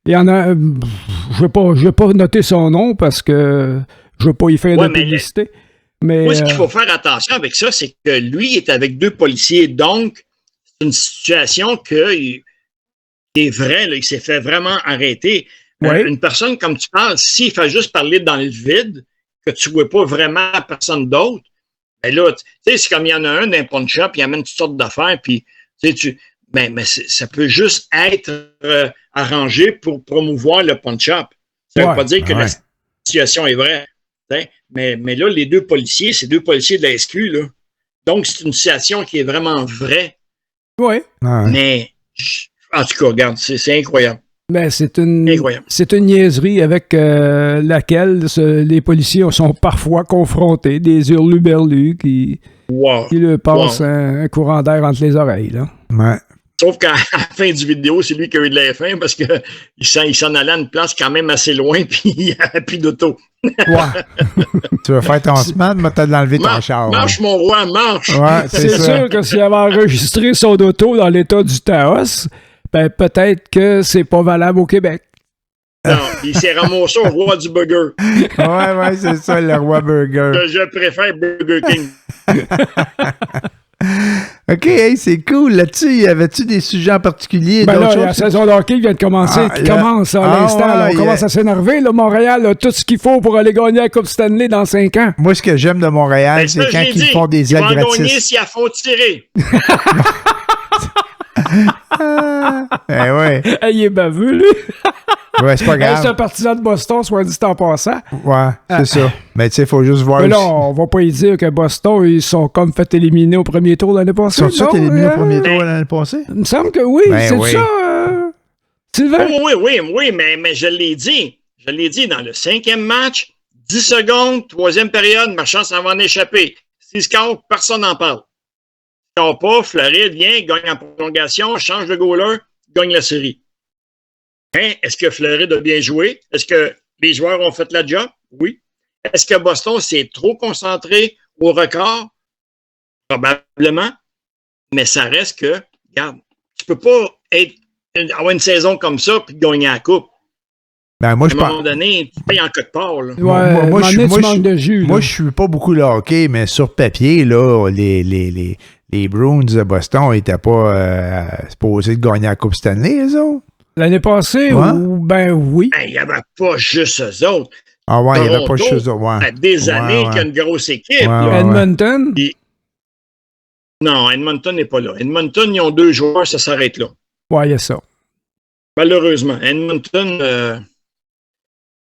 Il y en a. Je vais pas noter son nom parce que je veux pas y faire de publicité. Mais moi, ce qu'il faut faire attention avec ça, c'est que lui est avec 2 policiers, donc c'est une situation qui est vraie, là, il s'est fait vraiment arrêter. Une personne comme tu parles, s'il fait juste parler dans le vide, que tu ne vois pas vraiment personne d'autre, ben là, tu sais, c'est comme il y en a un d'un pawn shop, il amène toutes sortes d'affaires, puis mais ça peut juste être arrangé pour promouvoir le pawn shop. Ça ne veut pas dire que la situation est vraie. Mais là, les 2 policiers, c'est 2 policiers de la SQ, là. Donc, c'est une situation qui est vraiment vraie. Oui. Mais En tout cas, regarde, c'est incroyable. Ben, c'est une Incroyable. niaiserie avec laquelle les policiers sont parfois confrontés, des hurluberlus qui Wow. lui passent un courant d'air entre les oreilles. Là. Ouais. Sauf qu'à la fin du vidéo, c'est lui qui a eu de la F1 parce qu'il s'en allait à une place quand même assez loin, puis il n'y avait plus d'auto. Ouais. Tu veux faire ton semaine, mais t'as de l'enlever ton char. Marche, mon roi, marche! Ouais, C'est ça. sûr que s'il avait enregistré son auto dans l'état du Taos, ben peut-être que c'est pas valable au Québec. Non, il s'est ramassé au roi du burger. Ouais, c'est ça, le roi burger. Je préfère Burger King. OK, hey, c'est cool. Là-dessus, y avait-tu des sujets en particulier? Ben d'autres là, la choses? saison de hockey vient de commencer, qui commence à l'instant. Là, on commence à s'énerver. Là, Montréal a tout ce qu'il faut pour aller gagner la Coupe Stanley dans 5 ans. Moi, ce que j'aime de Montréal, c'est quand ils font des ailes gratis. Ils vont gagner gratis. s'ils la font tirer. Ouais. Hey, il est baveux, lui. Ouais, c'est pas grave. C'est un partisan de Boston, soit dit en passant. Ouais, c'est ça. Mais tu sais, il faut juste voir. Mais là, on va pas y dire que Boston, ils sont comme fait éliminer au premier tour l'année passée. Ils sont-ils éliminés au premier tour l'année passée? Il me semble que oui. Ben c'est oui. ça, Sylvain? Oui, mais je l'ai dit. Je l'ai dit, dans le 5e match, 10 secondes, 3e période, Marchand s'en va en échapper. S'il score, personne n'en parle. S'il score pas, Floride vient, gagne en prolongation, change de goaler, gagne la série. Hein? Est-ce que Floride a bien joué? Est-ce que les joueurs ont fait la job? Oui. Est-ce que Boston s'est trop concentré au record? Probablement. Mais ça reste que, regarde, tu peux pas avoir une saison comme ça puis gagner la coupe. Ben, moi, À un moment donné, tu payes en quelque part. Là. Ouais, moi, je manque de jus. Moi, je suis pas beaucoup le hockey, mais sur papier, là, les Bruins de Boston n'étaient pas supposés de gagner la Coupe Stanley, eux autres. L'année passée, Ouais. ben oui. Il n'y avait pas juste eux autres. Ah ouais, il n'y avait pas Toronto, juste eux autres. Ouais. Ça fait des années qu'il y a une grosse équipe. là. Edmonton? Non, Edmonton n'est pas là. Edmonton, ils ont 2 joueurs, ça s'arrête là. Ouais, il y a ça. Malheureusement. Edmonton,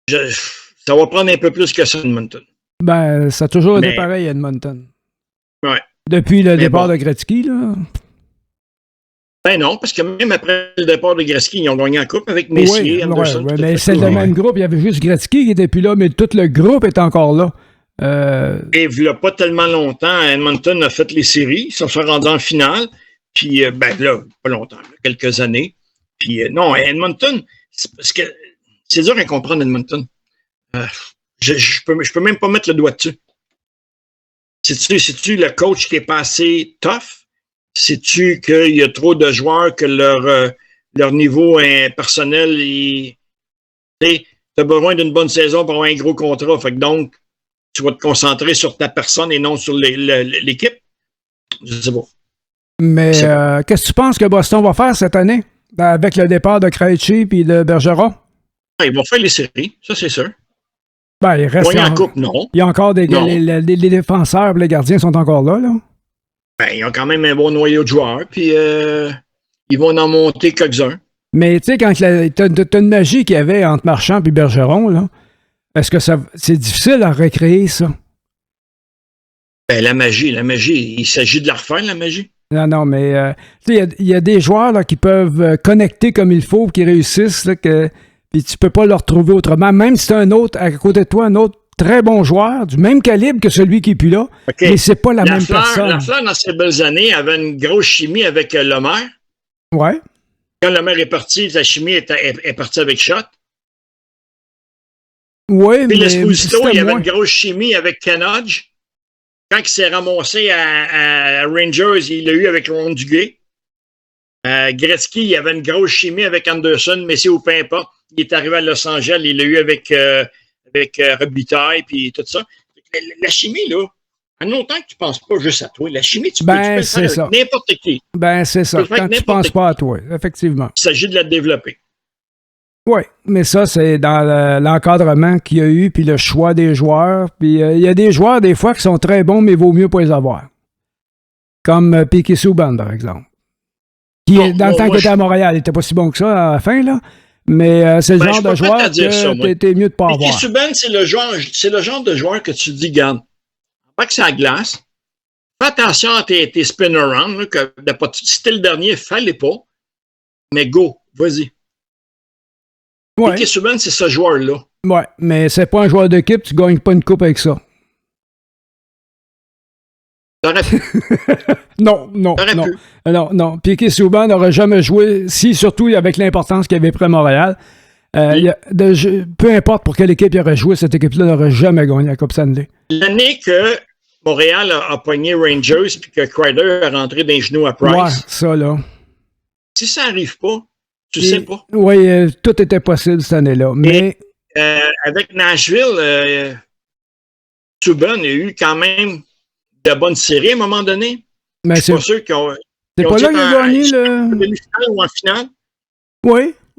ça va prendre un peu plus que ça, Edmonton. Ben, ça a toujours été pareil, Edmonton. Ouais. Depuis le départ de Gretzky, là. Ben non, parce que même après le départ de Gretzky, ils ont gagné la coupe avec Messier, Anderson. Ouais, mais c'est le même groupe. Il y avait juste Gretzky qui n'était plus là, mais tout le groupe est encore là. Et il n'y a pas tellement longtemps, Edmonton a fait les séries. Ils se sont rendus en finale. Puis, ben là, pas longtemps, quelques années. Puis, non, Edmonton, parce que c'est dur à comprendre, Edmonton. Je peux même pas mettre le doigt dessus. C'est-tu le coach qui est pas assez tough? Sais-tu qu'il y a trop de joueurs que leur niveau personnel, tu as besoin d'une bonne saison pour avoir un gros contrat. Fait que donc, tu vas te concentrer sur ta personne et non sur l'équipe? Je sais pas. Mais qu'est-ce que tu penses que Boston va faire cette année avec le départ de Krejci et de Bergeron? Ils vont faire les séries, ça c'est sûr. Ben, il reste. En coupe, non. Il y a encore les défenseurs, les gardiens sont encore là. Ben, ils ont quand même un bon noyau de joueurs, puis ils vont en monter quelques-uns. Mais tu sais, quand t'as une magie qu'il y avait entre Marchand et Bergeron, là, est-ce que c'est difficile à recréer, ça? Ben, la magie, il s'agit de la refaire, la magie. Non, mais il y a des joueurs là, qui peuvent connecter comme il faut, qui réussissent, là, puis tu peux pas le retrouver autrement. Même si c'est un autre, à côté de toi, un autre très bon joueur, du même calibre que celui qui est plus là, mais c'est pas la même personne. Lafleur, dans ses belles années, avait une grosse chimie avec Lemaire. Ouais. Quand Lemaire est parti, sa chimie est partie avec Schott. Oui, puis mais l'Esposito, il avait une grosse chimie avec Ken Hodge. Quand il s'est ramassé à Rangers, il l'a eu avec Ron Duguay. Gretzky, il avait une grosse chimie avec Anderson, Messier ou peu importe. Il est arrivé à Los Angeles, il l'a eu avec Robitaille, puis tout ça. La chimie, là, en autant que tu ne penses pas juste à toi, la chimie, tu peux le faire avec n'importe qui. Ben, c'est ça. Quand tu ne penses pas à toi, effectivement. Il s'agit de la développer. Oui, mais ça, c'est dans l'encadrement qu'il y a eu, puis le choix des joueurs. Puis il y a des joueurs, des fois, qui sont très bons, mais il vaut mieux pas les avoir. Comme Piquet Souban, par exemple. Qui, dans le temps qu'il était à Montréal, il n'était pas si bon que ça à la fin, là. Mais c'est le genre de joueur que t'es mieux de pas avoir. Piquet Souban, c'est le genre de joueur que tu dis, garde, pas que c'est à glace. Fais attention à tes spin-around, que si c'était le dernier, fallait pas. mais go, vas-y. Ouais. Piquet Subban, c'est ce joueur-là. Ouais, mais c'est pas un joueur d'équipe, tu gagnes pas une coupe avec ça. T'aurais pu. Non. T'aurais pu. Non. Piquet Subban n'aurait jamais joué, surtout avec l'importance qu'il avait pris à Montréal. Peu importe pour quelle équipe il aurait joué, cette équipe-là n'aurait jamais gagné la Coupe Stanley. L'année que Montréal a pogné Rangers puis que Kreider a rentré dans les genoux à Price. Ouais, ça, là. Si ça n'arrive pas, tu sais pas. Oui, tout était possible cette année-là. Mais avec Nashville, Subban a eu quand même de bonnes séries à un moment donné. Mais je suis pas sûr qu'ils ont. C'est pas là qu'il a gagné le. Demi-finale ou en finale?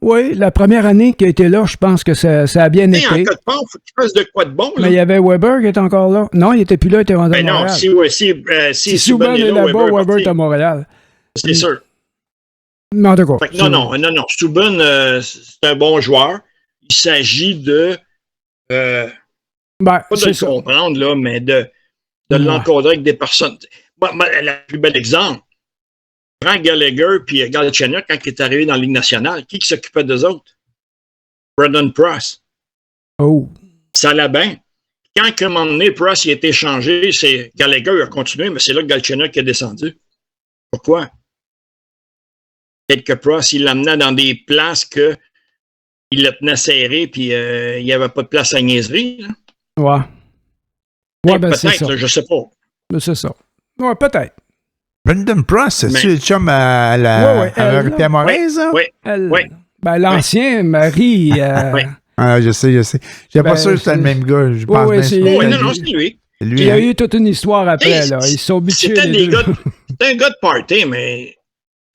Oui, la première année qu'il a été là, je pense que ça a bien été. En cas de part, il faut qu'il fasse de quoi de bon. Là. Mais il y avait Weber qui était encore là. Non, il était plus là, il était rendu à Montréal. Non, si Subban est là-bas, Weber est à Montréal. C'est sûr. Mais en tout cas. Non. Subban, c'est un bon joueur. Il s'agit de. Pas de le comprendre, là, mais de l'encadrer avec des personnes. Le plus bel exemple. Prends Gallagher puis Galchenyuk quand il est arrivé dans la Ligue nationale. Qui s'occupait d'eux autres? Brandon Pross. Oh. Ça allait bien. Quand à un moment donné, Pross il a été échangé, c'est Gallagher a continué, mais c'est là que Galchenyuk est descendu. Pourquoi? Peut-être que Pross, il l'amenait dans des places que il le tenait serré puis il n'y avait pas de place à niaiserie. Là. Ouais, ben c'est ça. Peut-être, je sais pas. Ben c'est ça. Ouais, peut-être. Brandon Pross, c'est-tu le chum à Pierre Morin, ça? Oui. Ben, l'ancien mari. Ah, je sais. J'ai pas sûr que c'était le même gars. Je pense non, c'est lui. Il y a eu toute une histoire après, là. Ils sont bitchés. C'était un gars de party, mais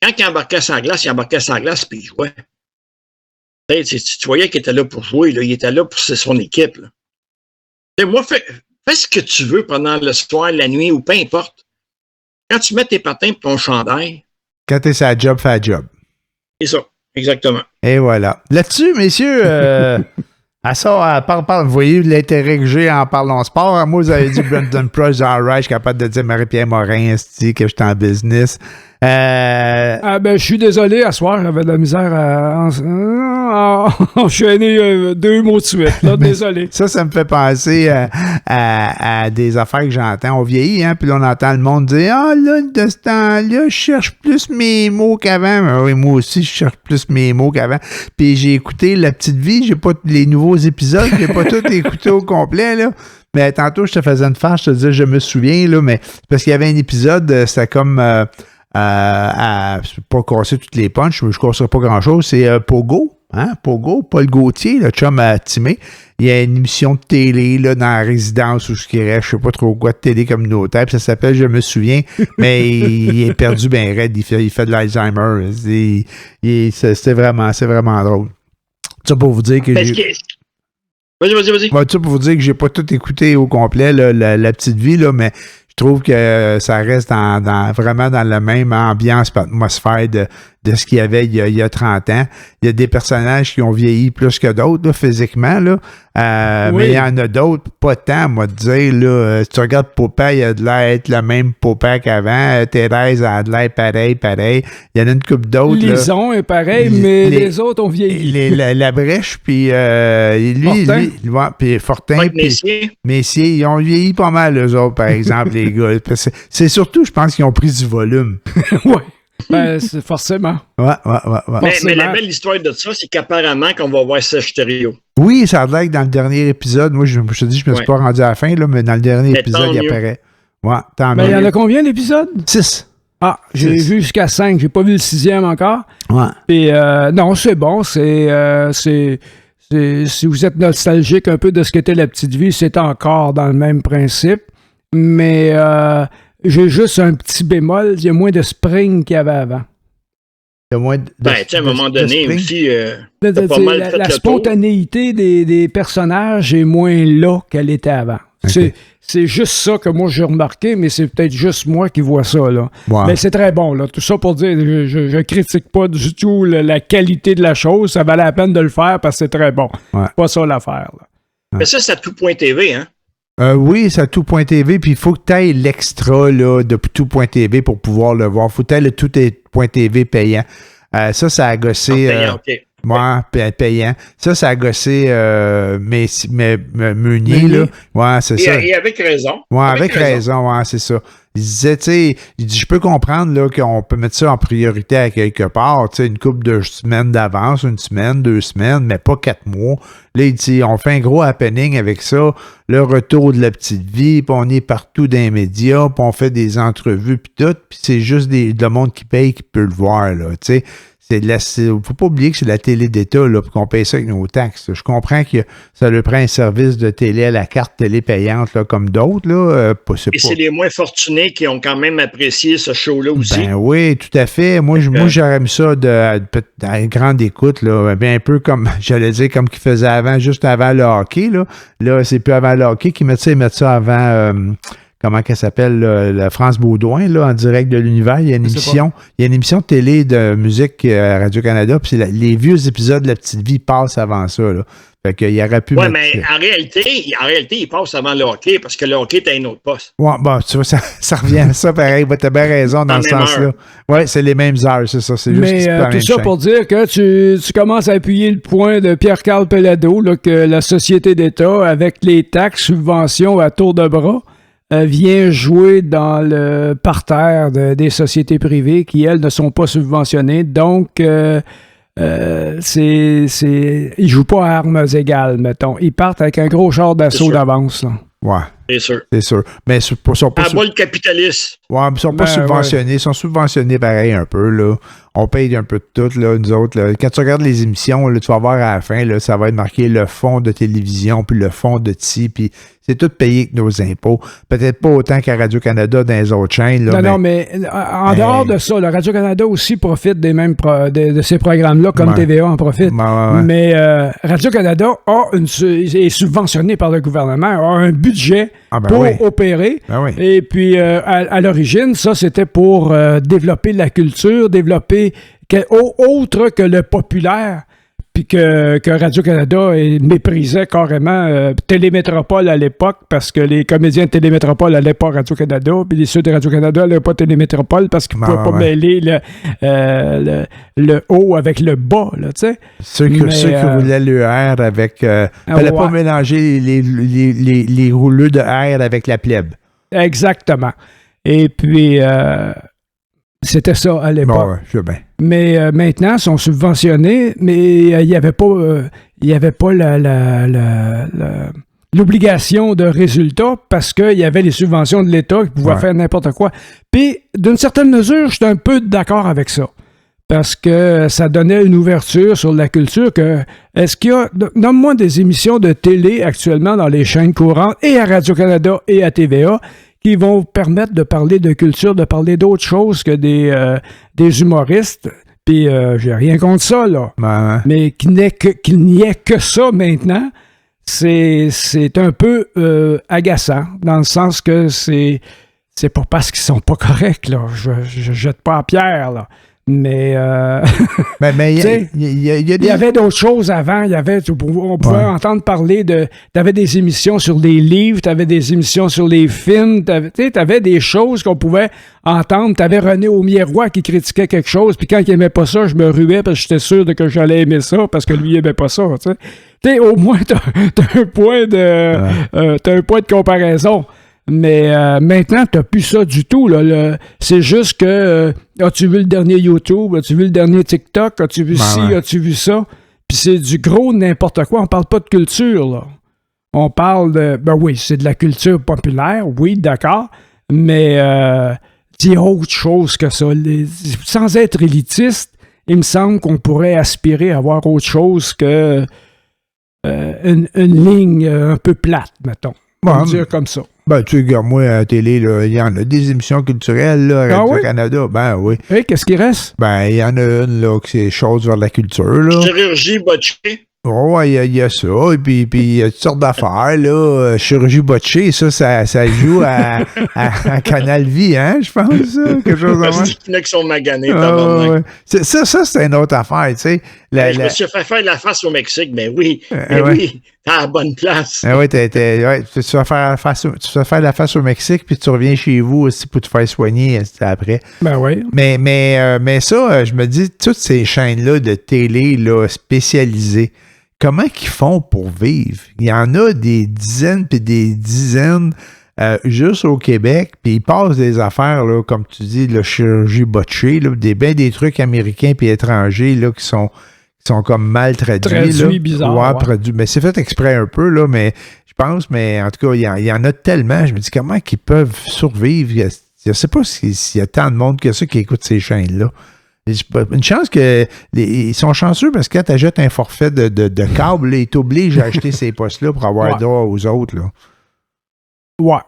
quand il embarquait sur la glace, puis il jouait. Tu voyais qu'il était là pour jouer, là. Il était là pour son équipe. Là. Moi, fais ce que tu veux pendant le soir, la nuit, ou peu importe. Quand tu mets tes patins et ton chandail. Quand t'es sa job, fais la job. C'est ça, exactement. Et voilà. Là-dessus, messieurs, à ça, vous voyez l'intérêt que j'ai en parlant sport. Moi, vous avez dit Brandon Pross, je suis capable de dire Marie-Pierre Morin, que je suis en business. Je suis désolé, à soir, j'avais de la misère à enchaîner 2 mots de suite. Là, désolé. Ça me fait penser à des affaires que j'entends. On vieillit, hein, puis là, on entend le monde dire « Ah, là, de ce temps-là, je cherche plus mes mots qu'avant. » Ben oui, moi aussi, je cherche plus mes mots qu'avant. Puis j'ai écouté La Petite Vie, j'ai pas les nouveaux épisodes, j'ai pas tout écouté au complet, là. Mais tantôt, je te faisais une farce, je te disais, je me souviens, là, mais parce qu'il y avait un épisode, c'était comme... pas casser toutes les punches, mais je ne casserai pas grand-chose. C'est Pogo, hein? Pogo, Paul Gauthier, le chum à Timé. Il y a une émission de télé là, dans la résidence où ce qui reste, je ne sais pas trop quoi, de télé communautaire, puis ça s'appelle Je me souviens, mais il est perdu bien raide, il fait de l'Alzheimer. C'est vraiment drôle. Ça pour vous dire que Vas-y. Ça pour vous dire que j'ai pas tout écouté au complet, là, la petite vie, là, mais je trouve que ça reste vraiment dans la même ambiance et atmosphère de ce qu'il y avait il y a 30 ans. Il y a des personnages qui ont vieilli plus que d'autres, là, physiquement, là. Mais il y en a d'autres, pas tant, moi, de dire, là, si tu regardes Popeye, il a de l'air être le même Popeye qu'avant. Thérèse a de l'air pareil. Il y en a une couple d'autres. Lison est pareil, mais les autres ont vieilli. La Brèche, puis puis Fortin, puis Messier, ils ont vieilli pas mal, eux autres, par exemple, les gars. C'est surtout, je pense, qu'ils ont pris du volume. Oui. Ben, c'est forcément. Ouais. Mais la belle histoire de ça, c'est qu'apparemment qu'on va voir Serge Thériault. Oui, ça a l'air que dans le dernier épisode, moi, je te dis, je me suis pas rendu à la fin, là, mais dans le dernier épisode, il apparaît. Ouais, tant mieux. Il y en a combien d'épisodes? 6. Ah, j'ai vu jusqu'à 5. J'ai pas vu le 6e encore. Ouais. Puis, non, c'est bon. Si vous êtes nostalgique un peu de ce qu'était La Petite Vie, c'est encore dans le même principe. Mais j'ai juste un petit bémol. Il y a moins de spring qu'il y avait avant. Il y a moins à un moment donné aussi, la spontanéité des personnages est moins là qu'elle était avant. Okay. C'est juste ça que moi j'ai remarqué, mais c'est peut-être juste moi qui vois ça, là. Wow. Mais c'est très bon, là. Tout ça pour dire, je critique pas du tout la qualité de la chose. Ça valait la peine de le faire parce que c'est très bon. Ouais. Pas ça l'affaire, là. Mais ça, c'est à tout.tv, hein? Oui, c'est à tout.tv, puis il faut que tu ailles l'extra là, de tout.tv pour pouvoir le voir. Il faut que tu ailles le tout.tv payant. Ça a gossé... Payant, OK. Ouais, payant. Ça a gossé Meunier, là. Ouais, c'est ça. Et avec raison. Ouais, avec raison, ouais, c'est ça. Il disait, tu sais, il dit, je peux comprendre là, qu'on peut mettre ça en priorité à quelque part, tu sais, une couple de semaines d'avance, 1 semaine, 2 semaines, mais pas 4 mois. Là, il dit, on fait un gros happening avec ça, le retour de la petite vie, puis on est partout dans les médias, puis on fait des entrevues, puis tout, puis c'est juste le monde qui paye qui peut le voir, là, tu sais. Faut pas oublier que c'est la télé d'État, là, puis qu'on paye ça avec nos taxes. Je comprends que ça lui prend un service de télé à la carte télé payante, là, comme d'autres, là. C'est les moins fortunés qui ont quand même apprécié ce show-là aussi. Ben oui, tout à fait. Moi, j'aurais mis ça à grande écoute, là. Ben, un peu comme, j'allais dire, comme qu'ils faisaient avant, juste avant le hockey, là. Là, c'est plus avant le hockey qu'ils mettent ça avant... comment qu'elle s'appelle, la France Baudouin, là, en direct de l'univers. Il y a une émission de télé de musique à Radio-Canada, puis les vieux épisodes de La Petite Vie passent avant ça, là. Fait qu'il aurait pu... Oui, mais en réalité, il passe avant le hockey, parce que le hockey est à un autre poste. Ouais, bon, tu vois, ça revient à ça, pareil. T'as bien raison dans ce sens-là. Oui, c'est les mêmes heures, c'est ça. C'est juste mais tout ça chaîne. pour dire que tu commences à appuyer le point de Pierre-Carl Pellado, là, que la société d'État, avec les taxes, subventions à tour de bras, vient jouer dans le parterre des sociétés privées qui, elles, ne sont pas subventionnées. Donc, ils jouent pas à armes égales, mettons. Ils partent avec un gros char d'assaut d'avance. Là. Ouais. C'est sûr. C'est sûr. Mais ils sont pas... le capitalisme. Ouais, mais ils sont pas subventionnés. Ils sont subventionnés pareil un peu, là. On paye un peu de tout, là, nous autres. Là. Quand tu regardes les émissions, là, tu vas voir à la fin, là, ça va être marqué le fonds de télévision, puis le fonds de TI, puis c'est tout payé avec nos impôts. Peut-être pas autant qu'à Radio-Canada dans les autres chaînes. Là, non, mais en dehors de ça, là, Radio-Canada aussi profite des mêmes de ces programmes-là, comme TVA en profite. Mais Radio-Canada est subventionné par le gouvernement, a un budget pour opérer. Et puis, à l'origine, ça, c'était pour développer la culture, développer autre que le populaire, puis que Radio-Canada méprisait carrément Télémétropole à l'époque, parce que les comédiens de Télémétropole n'allaient pas à Radio-Canada, puis ceux de Radio-Canada n'allaient pas à Télémétropole parce qu'ils ne pouvaient pas mêler le haut avec le bas, là, tu sais. Ceux qui voulaient le R avec... fallait pas mélanger les rouleux de R avec la plèbe. Exactement. Et puis... c'était ça à l'époque. Bon, je veux bien. Mais maintenant, ils sont subventionnés, mais il n'y avait pas, l'obligation de résultat parce qu'il y avait les subventions de l'État qui pouvaient faire n'importe quoi. Puis, d'une certaine mesure, je suis un peu d'accord avec ça. Parce que ça donnait une ouverture sur la culture est-ce qu'il y a... Nomme-moi des émissions de télé actuellement dans les chaînes courantes et à Radio-Canada et à TVA qui vont permettre de parler de culture, de parler d'autres choses que des humoristes. Puis j'ai rien contre ça, là. Mais qu'il n'y ait que ça maintenant, c'est un peu agaçant, dans le sens que c'est pas parce qu'ils sont pas corrects, là. Je jette pas à pierre, là. Mais il y avait d'autres choses avant. On pouvait entendre parler t'avais des émissions sur les livres, t'avais des émissions sur les films, t'avais des choses qu'on pouvait entendre. T'avais René Aumier-Roy qui critiquait quelque chose, puis quand il aimait pas ça, je me ruais parce que j'étais sûr que j'allais aimer ça parce que lui il aimait pas ça. T'sais, au moins t'as un point de comparaison. Mais maintenant, t'as plus ça du tout. Là. C'est juste que as-tu vu le dernier YouTube? As-tu vu le dernier TikTok? As-tu vu ci? As-tu vu ça? Puis c'est du gros n'importe quoi. On parle pas de culture, là. On parle de... Ben oui, c'est de la culture populaire, oui, d'accord. Mais c'est autre chose que ça. Sans être élitiste, il me semble qu'on pourrait aspirer à voir autre chose que une ligne un peu plate, mettons. On va dire comme ça. Ben, tu sais, moi, à la télé, il y en a des émissions culturelles, là, à Radio-Canada. Ben oui. Et qu'est-ce qui reste? Ben, il y en a une, là, qui c'est chose vers la culture, là. Chirurgie botchée. Oh, il y a ça. Et puis il y a toutes sortes d'affaires, là. Chirurgie botchée, ça joue à Canal Vie, hein, je pense, ça. Quelque chose comme ça. Il y en a qui sont maganés. Ça, c'est une autre affaire, tu sais. Je me suis fait faire la face au Mexique, mais oui. Mais oui. à la bonne place. Ah ouais, tu vas faire la face au Mexique, puis tu reviens chez vous aussi pour te faire soigner après. Ben oui. Mais ça, je me dis, toutes ces chaînes-là de télé là, spécialisées, comment qu'ils font pour vivre? Il y en a des dizaines puis des dizaines juste au Québec, puis ils passent des affaires, là, comme tu dis, la chirurgie botchée, là, des trucs américains puis étrangers là, qui sont comme mal traduits. Traduits bizarres. Ouais, traduits. Mais c'est fait exprès un peu, là, mais je pense, mais en tout cas, il y en a tellement. Je me dis, comment qu'ils peuvent survivre? Je ne sais pas s'il y a tant de monde que ça qui écoute ces chaînes-là. Une chance que ils sont chanceux parce que quand tu achètes un forfait de câble, là, ils t'obligent à acheter ces postes-là pour avoir droit aux autres. Là. Ouais.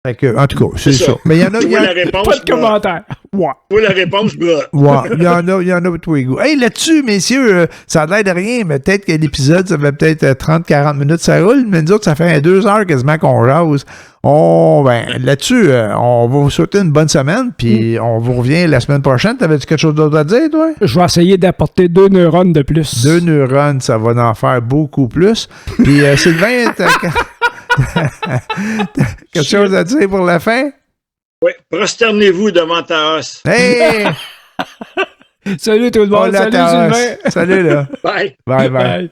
Fait que, en tout cas, c'est ça. Mais il y en a. La réponse, pas de commentaire. Ouais. Pour la réponse, bras. Ouais, il y en a pour tous les goûts. Hey, là-dessus, messieurs, ça a l'air de rien, mais peut-être que l'épisode, ça fait peut-être 30-40 minutes, ça roule, mais nous autres, ça fait 2 heures quasiment qu'on jase. Là-dessus, on va vous souhaiter une bonne semaine, puis on vous revient la semaine prochaine. T'avais-tu quelque chose d'autre à dire, toi? Je vais essayer d'apporter 2 neurones de plus. 2 neurones, ça va en faire beaucoup plus. Puis, Sylvain, quelque chose à dire pour la fin? Oui, prosternez-vous devant ta os. Hey! Salut tout le monde, salut Sylvain. Salut là. Bye. Bye. Bye.